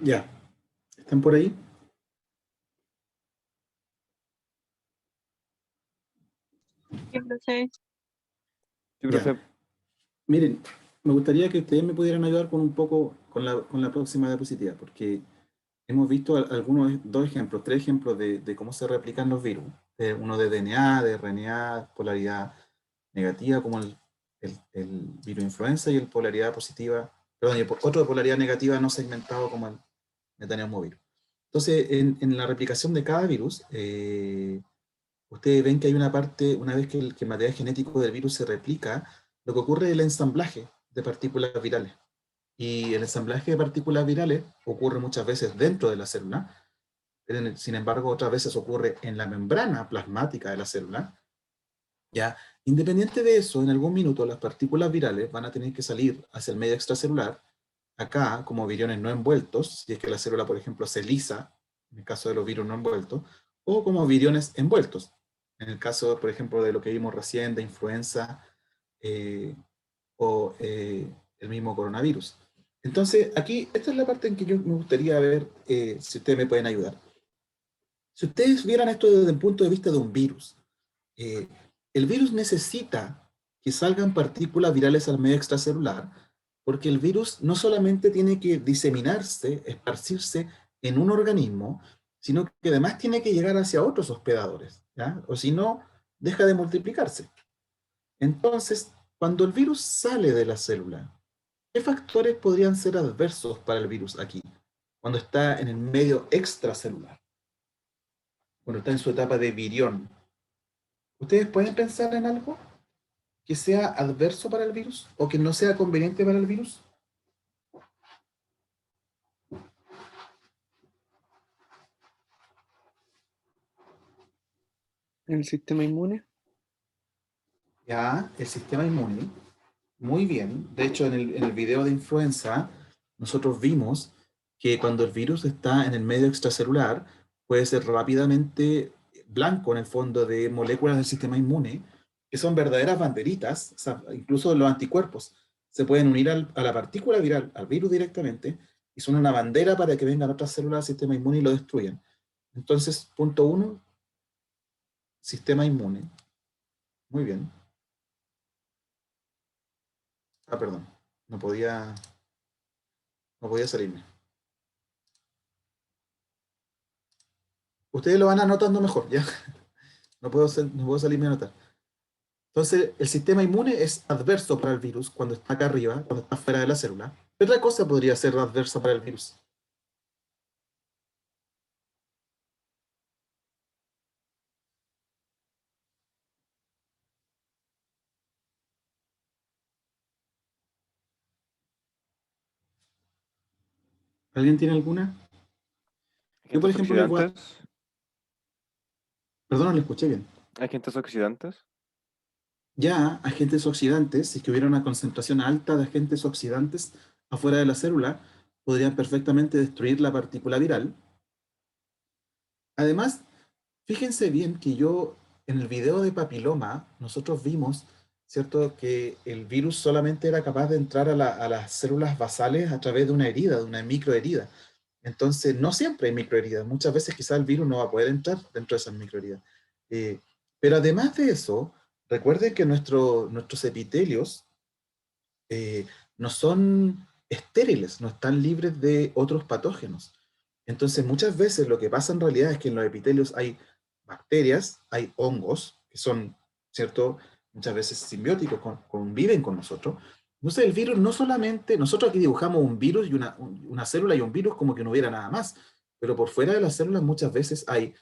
Ya, ¿están por ahí? Sí, profe. Sí, Ya. profe. Miren, me gustaría que ustedes me pudieran ayudar con un poco con la próxima diapositiva, porque hemos visto algunos, dos ejemplos, tres ejemplos de cómo se replican los virus. Uno de DNA, de RNA, polaridad negativa, como el virus influenza, y el polaridad positiva, perdón, y otro de polaridad negativa no segmentado como el metaneumovirus. Entonces, en la replicación de cada virus, ustedes ven que hay una parte, una vez que que el material genético del virus se replica, lo que ocurre es el ensamblaje de partículas virales. Y el ensamblaje de partículas virales ocurre muchas veces dentro de la célula, sin embargo, otras veces ocurre en la membrana plasmática de la célula. ¿Ya? Independiente de eso, en algún minuto las partículas virales van a tener que salir hacia el medio extracelular, acá como viriones no envueltos, si es que la célula, por ejemplo, se lisa, en el caso de los virus no envueltos, o como viriones envueltos, en el caso, por ejemplo, de lo que vimos recién, de influenza eh, o el mismo coronavirus. Entonces, aquí, esta es la parte en que yo me gustaría ver si ustedes me pueden ayudar. Si ustedes vieran esto desde el punto de vista de un virus, eh, el virus necesita que salgan partículas virales al medio extracelular, porque el virus no solamente tiene que diseminarse, esparcirse en un organismo, sino que además tiene que llegar hacia otros hospedadores, ¿ya? O si no, deja de multiplicarse. Entonces, cuando el virus sale de la célula, ¿qué factores podrían ser adversos para el virus aquí? Cuando está en el medio extracelular, cuando está en su etapa de virión. ¿Ustedes pueden pensar en algo que sea adverso para el virus o que no sea conveniente para el virus? El sistema inmune. Ya, el sistema inmune, muy bien. De hecho, en el video de influenza, nosotros vimos que cuando el virus está en el medio extracelular, puede ser rápidamente blanco en el fondo de moléculas del sistema inmune, que son verdaderas banderitas, o sea, incluso los anticuerpos se pueden unir a la partícula viral, al virus directamente, y son una bandera para que vengan otras células del sistema inmune y lo destruyan. Entonces, punto uno, sistema inmune. Muy bien. Ah, perdón. No podía, no podía salirme. Ustedes lo van anotando mejor, ¿ya? No puedo salirme a anotar. Entonces, el sistema inmune es adverso para el virus cuando está acá arriba, cuando está fuera de la célula. ¿Qué otra cosa podría ser adversa para el virus? ¿Alguien tiene alguna? Yo, por Agentes ejemplo, les voy a... oxidantes. Perdón, no le escuché bien. Agentes oxidantes. Ya, agentes oxidantes, si es que hubiera una concentración alta de agentes oxidantes afuera de la célula, podrían perfectamente destruir la partícula viral. Además, fíjense bien que yo en el video de papiloma, nosotros vimos, ¿cierto?, que el virus solamente era capaz de entrar a las células basales a través de una herida, de una microherida. Entonces, no siempre hay microheridas. Muchas veces quizás el virus no va a poder entrar dentro de esas microheridas. Eh, pero además de eso, recuerden que nuestros epitelios eh, no son estériles, no están libres de otros patógenos. Entonces, muchas veces lo que pasa en realidad es que en los epitelios hay bacterias, hay hongos, que son, ¿cierto?, muchas veces simbióticos, conviven con nosotros. Entonces, el virus no solamente, nosotros aquí dibujamos un virus y una célula y un virus como que no hubiera nada más, pero por fuera de las células muchas veces hay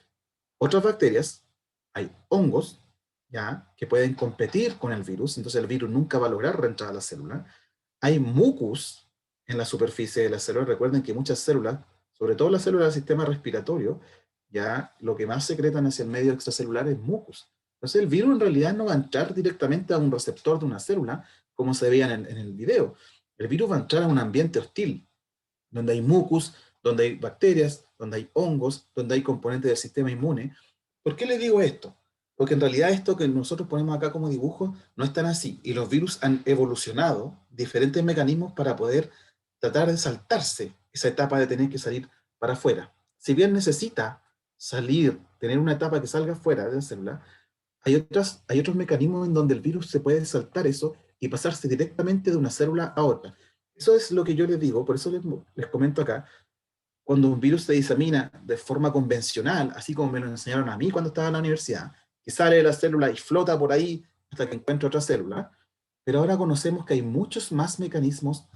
otras bacterias, hay hongos, ¿ya?, que pueden competir con el virus, entonces el virus nunca va a lograr reentrar a la célula. Hay mucus en la superficie de la célula. Recuerden que muchas células, sobre todo las células del sistema respiratorio, ya lo que más secretan hacia el medio extracelular es mucus. Entonces el virus en realidad no va a entrar directamente a un receptor de una célula, como se veía en el video. El virus va a entrar a un ambiente hostil, donde hay mucus, donde hay bacterias, donde hay hongos, donde hay componentes del sistema inmune. ¿Por qué les digo esto? Porque en realidad esto que nosotros ponemos acá como dibujo no es tan así. Y los virus han evolucionado diferentes mecanismos para poder tratar de saltarse esa etapa de tener que salir para afuera. Si bien necesita salir, tener una etapa que salga fuera de la célula, hay otros mecanismos en donde el virus se puede saltar eso y pasarse directamente de una célula a otra. Eso es lo que yo les digo, por eso les comento acá, cuando un virus se disemina de forma convencional, así como me lo enseñaron a mí cuando estaba en la universidad, que sale de la célula y flota por ahí hasta que encuentra otra célula, pero ahora conocemos que hay muchos más mecanismos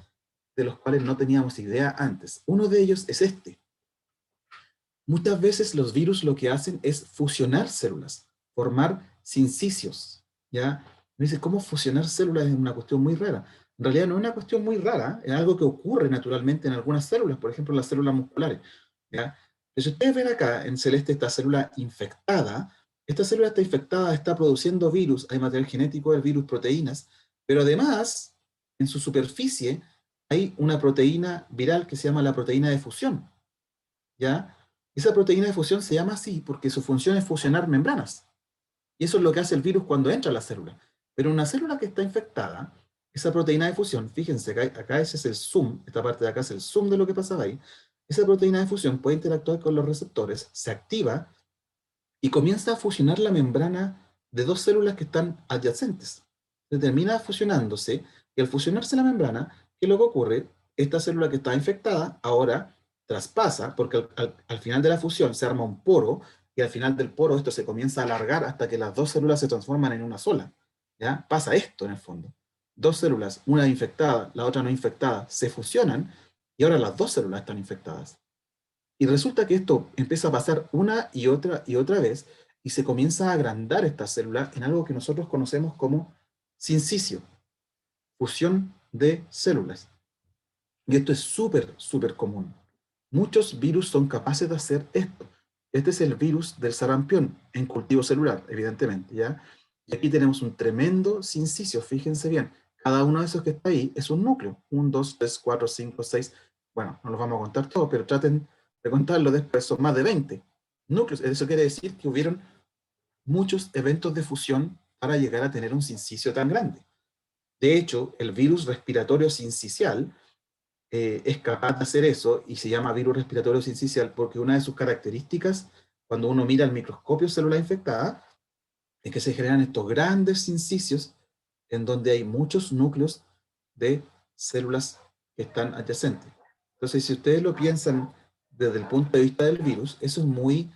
de los cuales no teníamos idea antes. Uno de ellos es este. Muchas veces los virus lo que hacen es fusionar células, formar sincicios, ¿ya? Me dice, ¿cómo fusionar células? Es una cuestión muy rara. En realidad no es una cuestión muy rara, es algo que ocurre naturalmente en algunas células, por ejemplo, las células musculares, ¿ya? Pero si ustedes ven acá en celeste esta célula infectada, esta célula está infectada, está produciendo virus, hay material genético del virus, proteínas, pero además, en su superficie, hay una proteína viral que se llama la proteína de fusión, ¿ya? Esa proteína de fusión se llama así porque su función es fusionar membranas. Y eso es lo que hace el virus cuando entra a la célula. Pero una célula que está infectada, esa proteína de fusión, fíjense, acá ese es el zoom, esta parte de acá es el zoom de lo que pasa ahí, esa proteína de fusión puede interactuar con los receptores, se activa y comienza a fusionar la membrana de dos células que están adyacentes. Se termina fusionándose y al fusionarse la membrana, ¿qué es lo que ocurre? Esta célula que está infectada ahora traspasa, porque al final de la fusión se arma un poro y al final del poro esto se comienza a alargar hasta que las dos células se transforman en una sola. ¿Ya? Pasa esto en el fondo. Dos células, una infectada, la otra no infectada, se fusionan y ahora las dos células están infectadas. Y resulta que esto empieza a pasar una y otra vez y se comienza a agrandar esta célula en algo que nosotros conocemos como sincicio, fusión de células. Y esto es súper, súper común. Muchos virus son capaces de hacer esto. Este es el virus del sarampión en cultivo celular, evidentemente, ¿ya? Y aquí tenemos un tremendo sincicio, fíjense bien. Cada uno de esos que está ahí es un núcleo. 1, 2, 3, 4, 5, 6. Bueno, no los vamos a contar todos, pero traten de contarlo después. Son más de 20 núcleos. Eso quiere decir que hubieron muchos eventos de fusión para llegar a tener un sincicio tan grande. De hecho, el virus respiratorio sincicial es capaz de hacer eso y se llama virus respiratorio sincicial porque una de sus características, cuando uno mira al microscopio celular infectada, es que se generan estos grandes incisios en donde hay muchos núcleos de células que están adyacentes. Entonces, si ustedes lo piensan desde el punto de vista del virus, eso es muy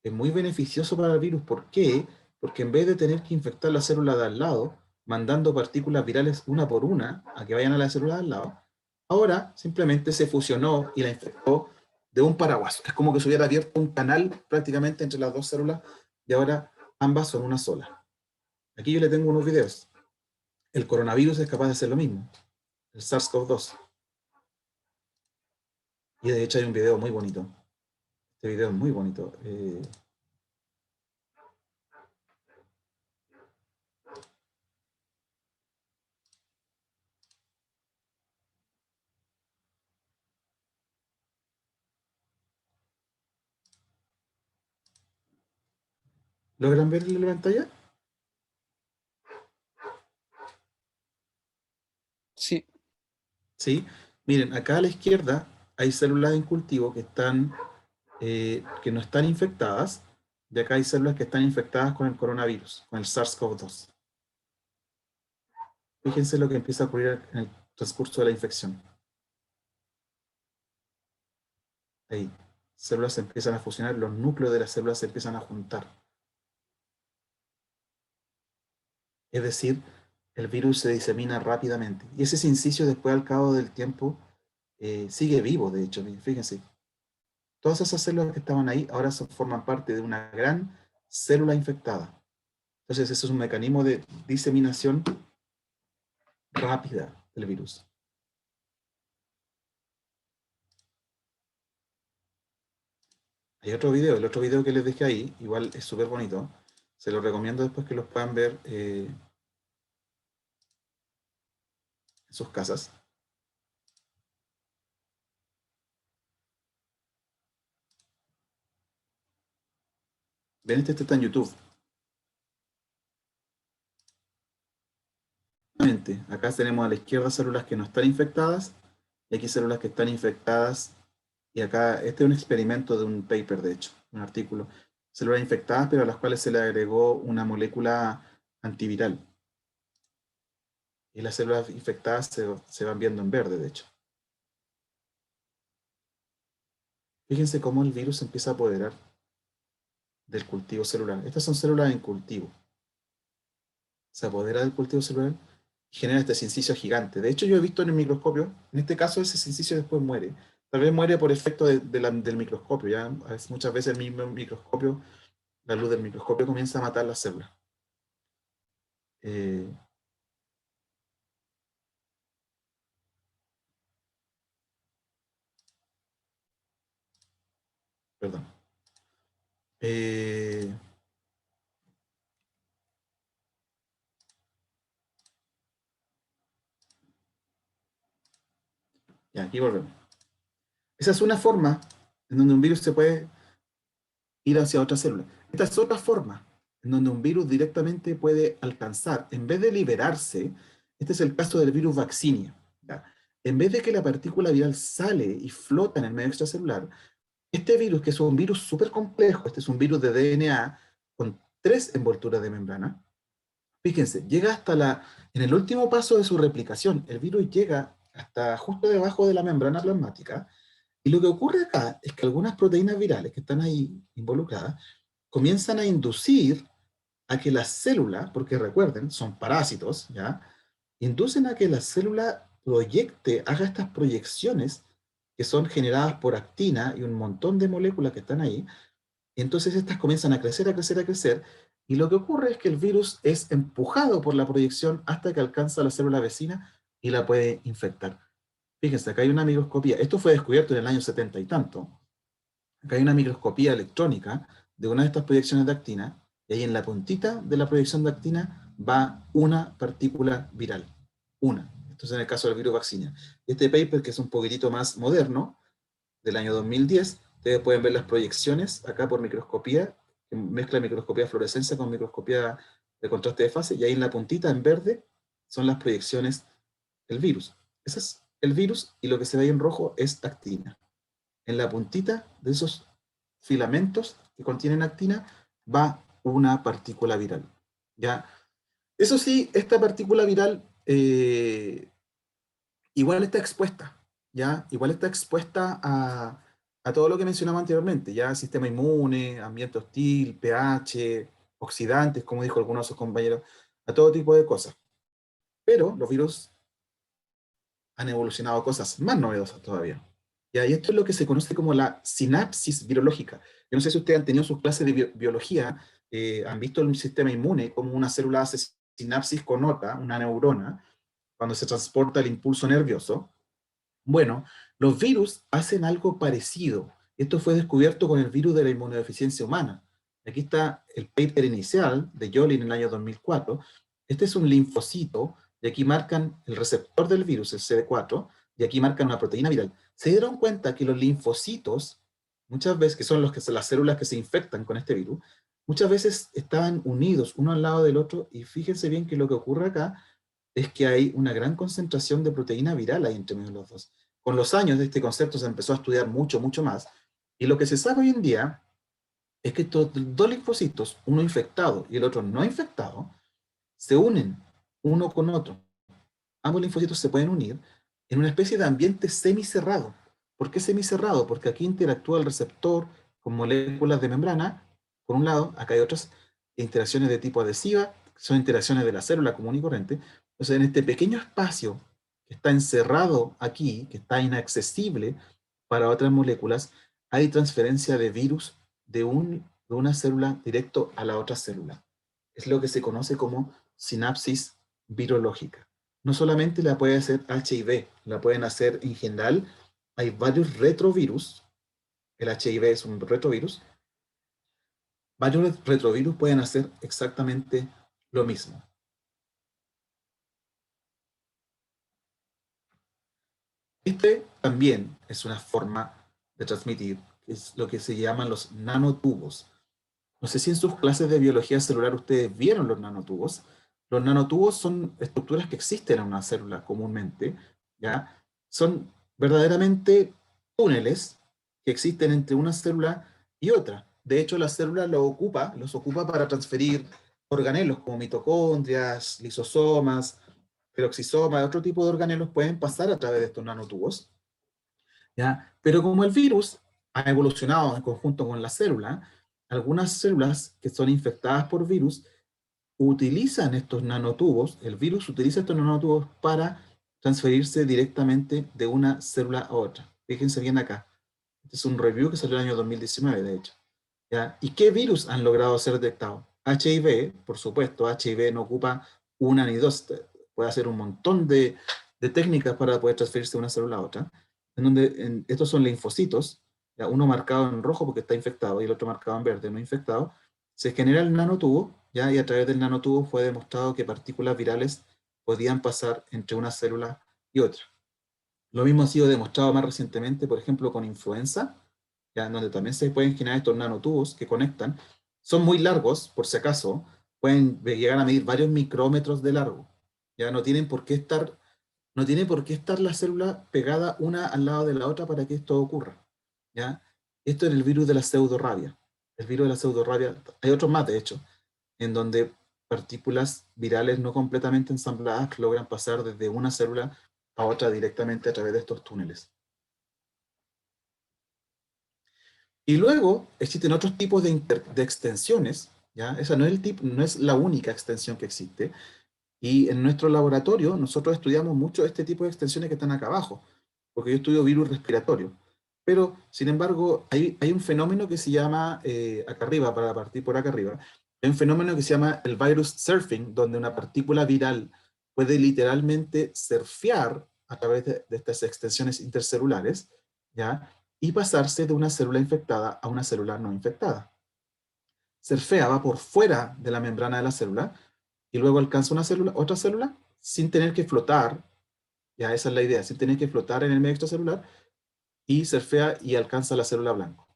beneficioso para el virus. ¿Por qué? Porque en vez de tener que infectar la célula de al lado, mandando partículas virales una por una a que vayan a la célula de al lado, ahora simplemente se fusionó y la infectó de un paraguas. Es como que se hubiera abierto un canal prácticamente entre las dos células y ahora ambas son una sola. Aquí yo le tengo unos videos. El coronavirus es capaz de hacer lo mismo, el SARS-CoV-2. Y de hecho hay un video muy bonito. Este video es muy bonito. ¿Logran ver la pantalla? Sí, Sí. Miren, acá a la izquierda hay células en cultivo que no están infectadas, y acá hay células que están infectadas con el coronavirus, con el SARS-CoV-2. Fíjense lo que empieza a ocurrir en el transcurso de la infección. Ahí, células se empiezan a fusionar, los núcleos de las células se empiezan a juntar. Es decir, el virus se disemina rápidamente. Y ese sincicio después, al cabo del tiempo, sigue vivo, de hecho. Fíjense, todas esas células que estaban ahí ahora forman parte de una gran célula infectada. Entonces, eso es un mecanismo de diseminación rápida del virus. Hay otro video, el otro video que les dejé ahí, igual es súper bonito. Se los recomiendo después que los puedan ver en sus casas. Ven, este está en YouTube. Acá tenemos a la izquierda células que no están infectadas y aquí células que están infectadas, y acá, este es un experimento de un paper, de hecho, un artículo, células infectadas, pero a las cuales se le agregó una molécula antiviral. Y las células infectadas se van viendo en verde, de hecho. Fíjense cómo el virus empieza a apoderar del cultivo celular. Estas son células en cultivo. Se apodera del cultivo celular y genera este sincicio gigante. De hecho, yo he visto en el microscopio, en este caso ese sincicio después muere. Tal vez muere por efecto del microscopio. ¿Ya? Muchas veces el mismo microscopio, la luz del microscopio comienza a matar las células. Eh, perdón. Eh, ya, aquí volvemos. Esa es una forma en donde un virus se puede ir hacia otra célula. Esta es otra forma en donde un virus directamente puede alcanzar, en vez de liberarse, este es el caso del virus Vaccinia. ¿Ya? En vez de que la partícula viral sale y flota en el medio extracelular, este virus, que es un virus súper complejo, este es un virus de DNA con 3 envolturas de membrana, fíjense, llega en el último paso de su replicación, el virus llega hasta justo debajo de la membrana plasmática, y lo que ocurre acá es que algunas proteínas virales que están ahí involucradas comienzan a inducir a que la célula, porque recuerden, son parásitos, ¿ya? Inducen a que la célula proyecte, haga estas proyecciones que son generadas por actina y un montón de moléculas que están ahí, y entonces estas comienzan a crecer, a crecer, a crecer, y lo que ocurre es que el virus es empujado por la proyección hasta que alcanza la célula vecina y la puede infectar. Fíjense, acá hay una microscopía, esto fue descubierto en el año 70 y tanto, acá hay una microscopía electrónica de una de estas proyecciones de actina, y ahí en la puntita de la proyección de actina va una partícula viral. Una. Esto es en el caso del virus Vaccinia. Este paper, que es un poquitito más moderno, del año 2010, ustedes pueden ver las proyecciones acá por microscopía, que mezcla microscopía de fluorescencia con microscopía de contraste de fase, y ahí en la puntita en verde son las proyecciones del virus. Ese es el virus, y lo que se ve ahí en rojo es actina. En la puntita de esos filamentos que contienen actina va una partícula viral. ¿Ya? Eso sí, esta partícula viral igual está expuesta, ¿ya? Igual está expuesta a todo lo que mencionamos anteriormente, ¿ya? Sistema inmune, ambiente hostil, pH, oxidantes, como dijo algunos de sus compañeros, a todo tipo de cosas. Pero los virus han evolucionado cosas más novedosas todavía. ¿Ya? Y esto es lo que se conoce como la sinapsis virológica. Yo no sé si ustedes han tenido sus clases de biología, han visto el sistema inmune como una célula hace sinapsis con otra, una neurona, cuando se transporta el impulso nervioso. Bueno, los virus hacen algo parecido. Esto fue descubierto con el virus de la inmunodeficiencia humana. Aquí está el paper inicial de Jolin en el año 2004. Este es un linfocito, y aquí marcan el receptor del virus, el CD4, y aquí marcan una proteína viral. Se dieron cuenta que los linfocitos, muchas veces, que son las células que se infectan con este virus, muchas veces estaban unidos uno al lado del otro, y fíjense bien que lo que ocurre acá es que hay una gran concentración de proteína viral ahí entre medio de los dos. Con los años este concepto se empezó a estudiar mucho, mucho más, y lo que se sabe hoy en día es que estos dos linfocitos, uno infectado y el otro no infectado, se unen uno con otro. Ambos linfocitos se pueden unir en una especie de ambiente semicerrado. ¿Por qué semicerrado? Porque aquí interactúa el receptor con moléculas de membrana, por un lado, acá hay otras interacciones de tipo adhesiva, son interacciones de la célula común y corriente. Entonces, en este pequeño espacio que está encerrado aquí, que está inaccesible para otras moléculas, hay transferencia de virus de una célula directo a la otra célula. Es lo que se conoce como sinapsis virológica. No solamente la puede hacer HIV, la pueden hacer en general. Hay varios retrovirus. El HIV es un retrovirus. Varios retrovirus pueden hacer exactamente lo mismo. Este también es una forma de transmitir, que es lo que se llaman los nanotubos. No sé si en sus clases de biología celular ustedes vieron los nanotubos. Los nanotubos son estructuras que existen en una célula comúnmente, ¿ya? Son verdaderamente túneles que existen entre una célula y otra. De hecho, la célula los ocupa para transferir organelos como mitocondrias, lisosomas, peroxisomas, otro tipo de organelos pueden pasar a través de estos nanotubos, ¿ya? Pero como el virus ha evolucionado en conjunto con la célula, algunas células que son infectadas por virus utilizan estos nanotubos, el virus utiliza estos nanotubos para transferirse directamente de una célula a otra. Fíjense bien acá. Este es un review que salió en el año 2019, de hecho. ¿Ya? ¿Y qué virus han logrado ser detectados? HIV, por supuesto, HIV no ocupa una ni dos, puede hacer un montón de técnicas para poder transferirse de una célula a otra, en donde estos son linfocitos, ¿ya? Uno marcado en rojo porque está infectado y el otro marcado en verde, no infectado. Se genera el nanotubo, ¿ya? Y a través del nanotubo fue demostrado que partículas virales podían pasar entre una célula y otra. Lo mismo ha sido demostrado más recientemente, por ejemplo, con influenza, ¿ya? En donde también se pueden generar estos nanotubos que conectan. Son muy largos, por si acaso, pueden llegar a medir varios micrómetros de largo. Ya no tienen por qué estar, no tiene por qué estar la célula pegada una al lado de la otra para que esto ocurra. ¿Ya? Esto es el virus de la pseudorrabia. El virus de la pseudorrabia, hay otros más de hecho, en donde partículas virales no completamente ensambladas logran pasar desde una célula a otra directamente a través de estos túneles. Y luego existen otros tipos de extensiones, ¿ya? Esa no es, no es la única extensión que existe. Y en nuestro laboratorio nosotros estudiamos mucho este tipo de extensiones que están acá abajo, porque yo estudio virus respiratorio. Pero, sin embargo, hay un fenómeno que se llama, acá arriba, para partir por acá arriba, hay un fenómeno que se llama el virus surfing, donde una partícula viral puede literalmente surfear a través de estas extensiones intercelulares, ¿ya? Y pasarse de una célula infectada a una célula no infectada. Surfea, va por fuera de la membrana de la célula, y luego alcanza una célula, otra célula, sin tener que flotar, ya esa es la idea, sin tener que flotar en el medio extracelular, y surfea y alcanza la célula blanco.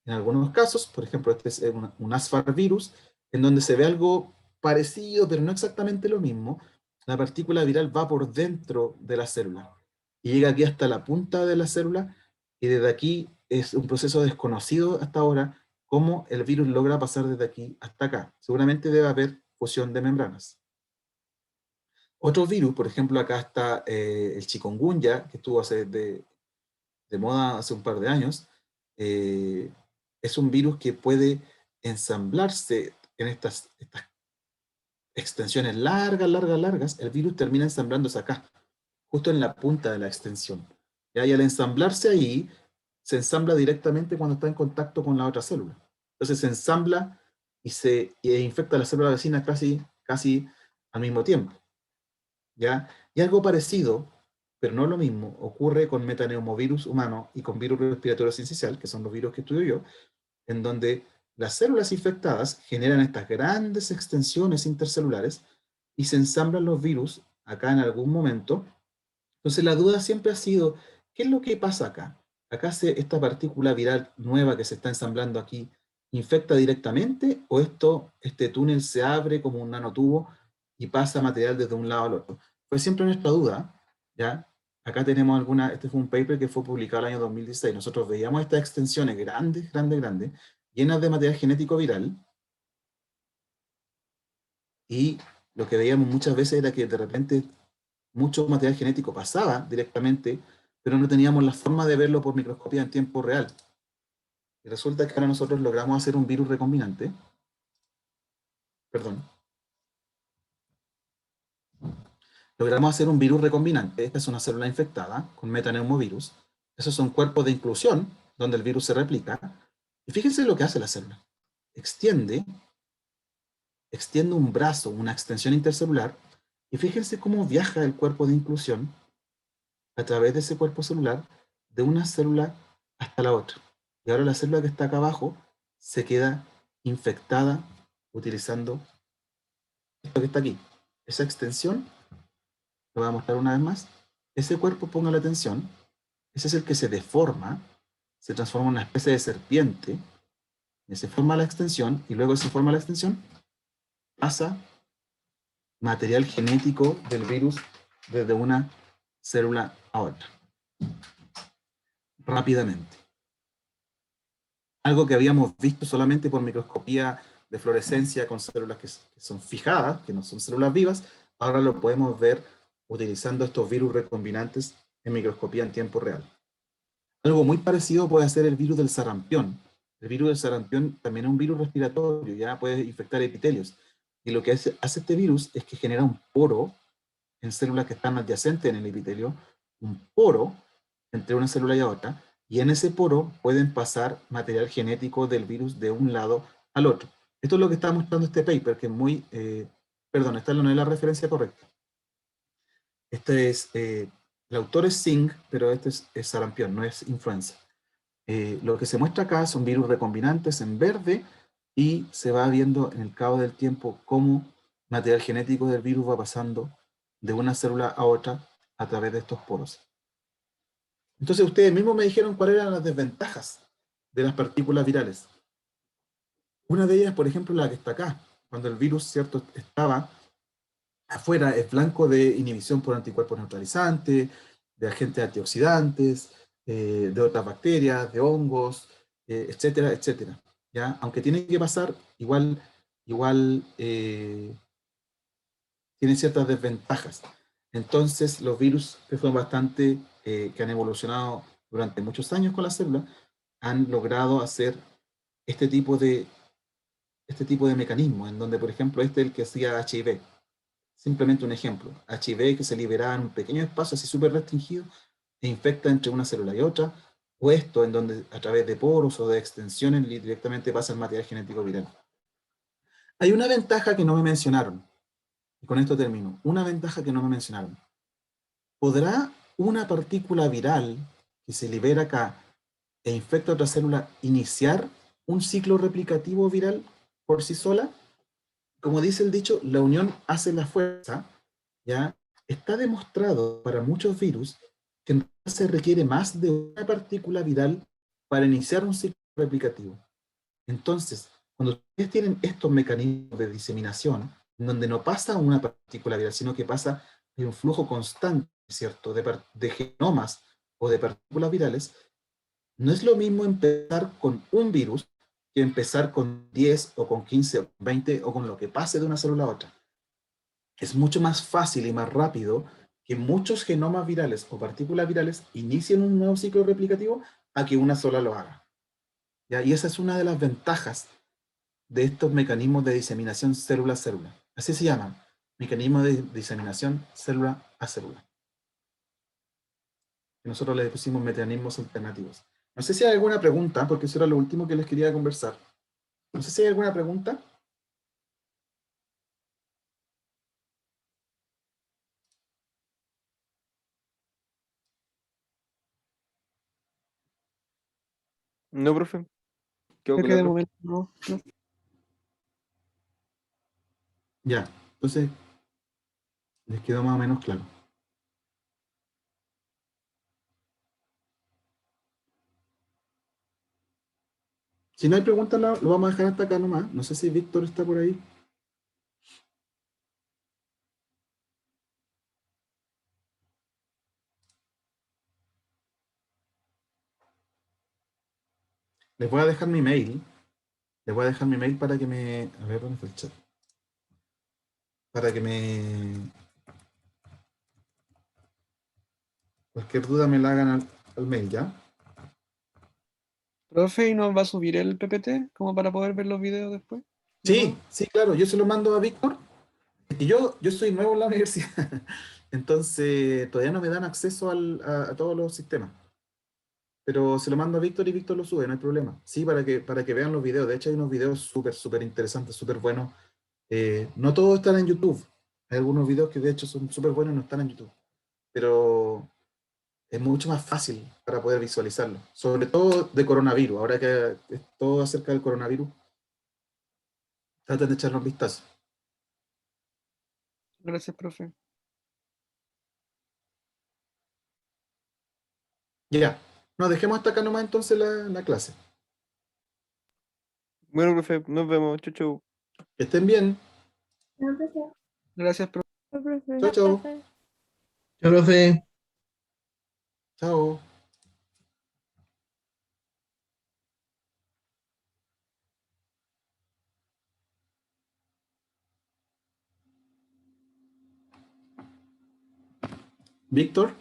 En algunos casos, por ejemplo, este es un ASFAR virus, en donde se ve algo parecido, pero no exactamente lo mismo, la partícula viral va por dentro de la célula, y llega aquí hasta la punta de la célula, y desde aquí es un proceso desconocido hasta ahora, cómo el virus logra pasar desde aquí hasta acá. Seguramente debe haber fusión de membranas. Otros virus, por ejemplo, acá está el chikungunya, que estuvo de moda hace un par de años. Es un virus que puede ensamblarse en estas extensiones largas, largas, largas. El virus termina ensamblándose acá, justo en la punta de la extensión. ¿Ya? Y al ensamblarse ahí, se ensambla directamente cuando está en contacto con la otra célula. Entonces se ensambla e infecta a la célula vecina casi al mismo tiempo. ¿Ya? Y algo parecido, pero no lo mismo, ocurre con metaneumovirus humano y con virus respiratorio sincicial, que son los virus que estudio yo, en donde las células infectadas generan estas grandes extensiones intercelulares y se ensamblan los virus acá en algún momento. Entonces la duda siempre ha sido, ¿qué es lo que pasa acá? ¿Acá esta partícula viral nueva que se está ensamblando aquí infecta directamente o este túnel se abre como un nanotubo y pasa material desde un lado al otro? Fue siempre nuestra duda, ¿ya? Acá tenemos este fue un paper que fue publicado el año 2016. Nosotros veíamos estas extensiones grandes, grandes, grandes, llenas de material genético viral, y lo que veíamos muchas veces era que de repente mucho material genético pasaba directamente, pero no teníamos la forma de verlo por microscopía en tiempo real. Y resulta que ahora nosotros logramos hacer un virus recombinante. Perdón. Logramos hacer un virus recombinante. Esta es una célula infectada con metaneumovirus. Esos son cuerpos de inclusión, donde el virus se replica. Y fíjense lo que hace la célula. Extiende un brazo, una extensión intercelular, y fíjense cómo viaja el cuerpo de inclusión a través de ese cuerpo celular, de una célula hasta la otra. Y ahora la célula que está acá abajo se queda infectada utilizando esto que está aquí. Esa extensión, lo voy a mostrar una vez más. Ese cuerpo, ponga la atención, ese es el que se deforma, se transforma en una especie de serpiente, y se forma la extensión, y luego se forma la extensión, pasa material genético del virus desde una célula a otra. rápidamente. Algo que habíamos visto solamente por microscopía de fluorescencia con células que son fijadas, que no son células vivas, ahora lo podemos ver utilizando estos virus recombinantes en microscopía en tiempo real. Algo muy parecido puede ser el virus del sarampión. El virus del sarampión también es un virus respiratorio, ya puede infectar epitelios. Y lo que hace este virus es que genera un poro en células que están adyacentes en el epitelio, un poro entre una célula y otra, y en ese poro pueden pasar material genético del virus de un lado al otro. Esto es lo que está mostrando este paper, que es muy, perdón, esta no es la referencia correcta. Este es, el autor es Singh, pero este es sarampión, no es influenza. Lo que se muestra acá son virus recombinantes en verde, y se va viendo en el cabo del tiempo cómo material genético del virus va pasando de una célula a otra a través de estos poros. Entonces ustedes mismos me dijeron cuáles eran las desventajas de las partículas virales. Una de ellas, por ejemplo, la que está acá. Cuando el virus, ¿cierto?, estaba afuera, es blanco de inhibición por anticuerpos neutralizantes, de agentes antioxidantes, de otras bacterias, de hongos, etcétera, etcétera. ¿Ya? Aunque tiene que pasar, igual tiene ciertas desventajas. Entonces, los virus que son bastante, que han evolucionado durante muchos años con la célula, han logrado hacer este tipo de, este tipo de mecanismos, en donde, por ejemplo, este es el que hacía HIV. Simplemente un ejemplo. HIV que se liberaba en un pequeño espacio así súper restringido e infecta entre una célula y otra, o esto en donde a través de poros o de extensiones directamente pasa el material genético viral. Hay una ventaja que no me mencionaron, y con esto termino. Una ventaja que no me mencionaron. ¿Podrá una partícula viral que se libera acá e infecta otra célula iniciar un ciclo replicativo viral por sí sola? Como dice el dicho, la unión hace la fuerza, ¿ya? Está demostrado para muchos virus que en realidad se requiere más de una partícula viral para iniciar un ciclo replicativo. Entonces, cuando ustedes tienen estos mecanismos de diseminación, en donde no pasa una partícula viral, sino que pasa de un flujo constante, ¿cierto?, de genomas o de partículas virales, no es lo mismo empezar con un virus que empezar con 10 o con 15 o con 20 o con lo que pase de una célula a otra. Es mucho más fácil y más rápido que muchos genomas virales o partículas virales inicien un nuevo ciclo replicativo a que una sola lo haga. ¿Ya? Y esa es una de las ventajas de estos mecanismos de diseminación célula a célula. Así se llaman, mecanismos de diseminación célula a célula. Que nosotros le pusimos mecanismos alternativos. No sé si hay alguna pregunta, porque eso era lo último que les quería conversar. No sé si hay alguna pregunta. No, profe. Quedó Creo que de claro. momento no. No. Ya, entonces les quedó más o menos claro. Si no hay preguntas, lo vamos a dejar hasta acá nomás. No sé si Víctor está por ahí. Les voy a dejar mi mail. Les voy a dejar mi mail para que me... A ver, ¿dónde está el chat? Para que me... Cualquier duda me la hagan al mail, ¿ya? Profe, ¿y nos va a subir el PPT como para poder ver los videos después? ¿De Sí, nuevo? sí, claro. Yo se lo mando a Víctor. Y yo soy nuevo en la universidad. Entonces, todavía no me dan acceso a todos los sistemas. Pero se lo mando a Víctor y Víctor lo sube, no hay problema. Sí, para que vean los videos. De hecho, hay unos videos súper, súper interesantes, súper buenos. No todos están en YouTube. Hay algunos videos que de hecho son súper buenos y no están en YouTube. Pero es mucho más fácil para poder visualizarlo. Sobre todo de coronavirus. Ahora que es todo acerca del coronavirus, traten de echarle un vistazo. Gracias, profe. Ya. No, dejemos hasta acá nomás entonces la clase. Bueno, profe, nos vemos. Chau, chau. Que estén bien. No, profe. Gracias, profe. No, profe. Chao, chao. Profe. Chao, profe. Chao. Víctor,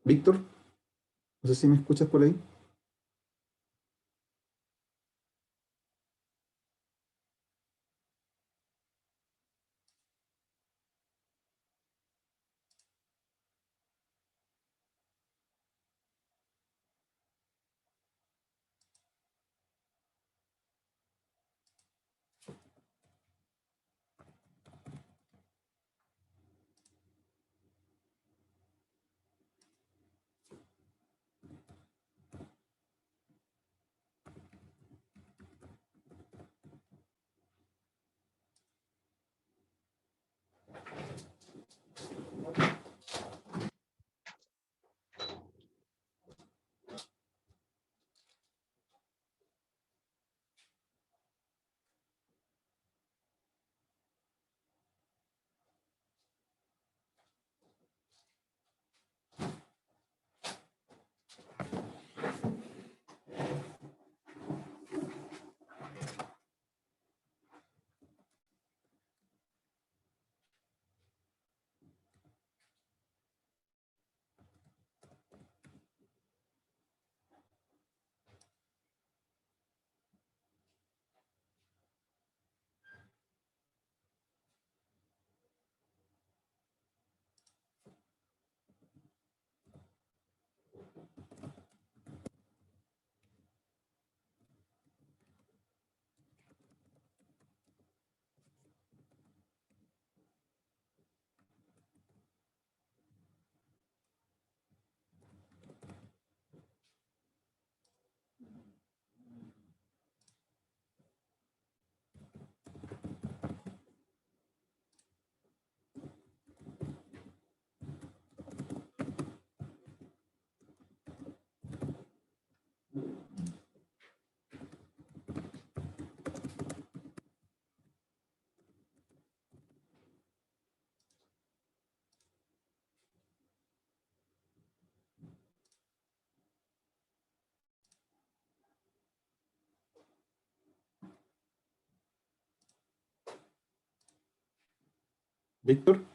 Víctor, no sé si me escuchas por ahí. Víctor.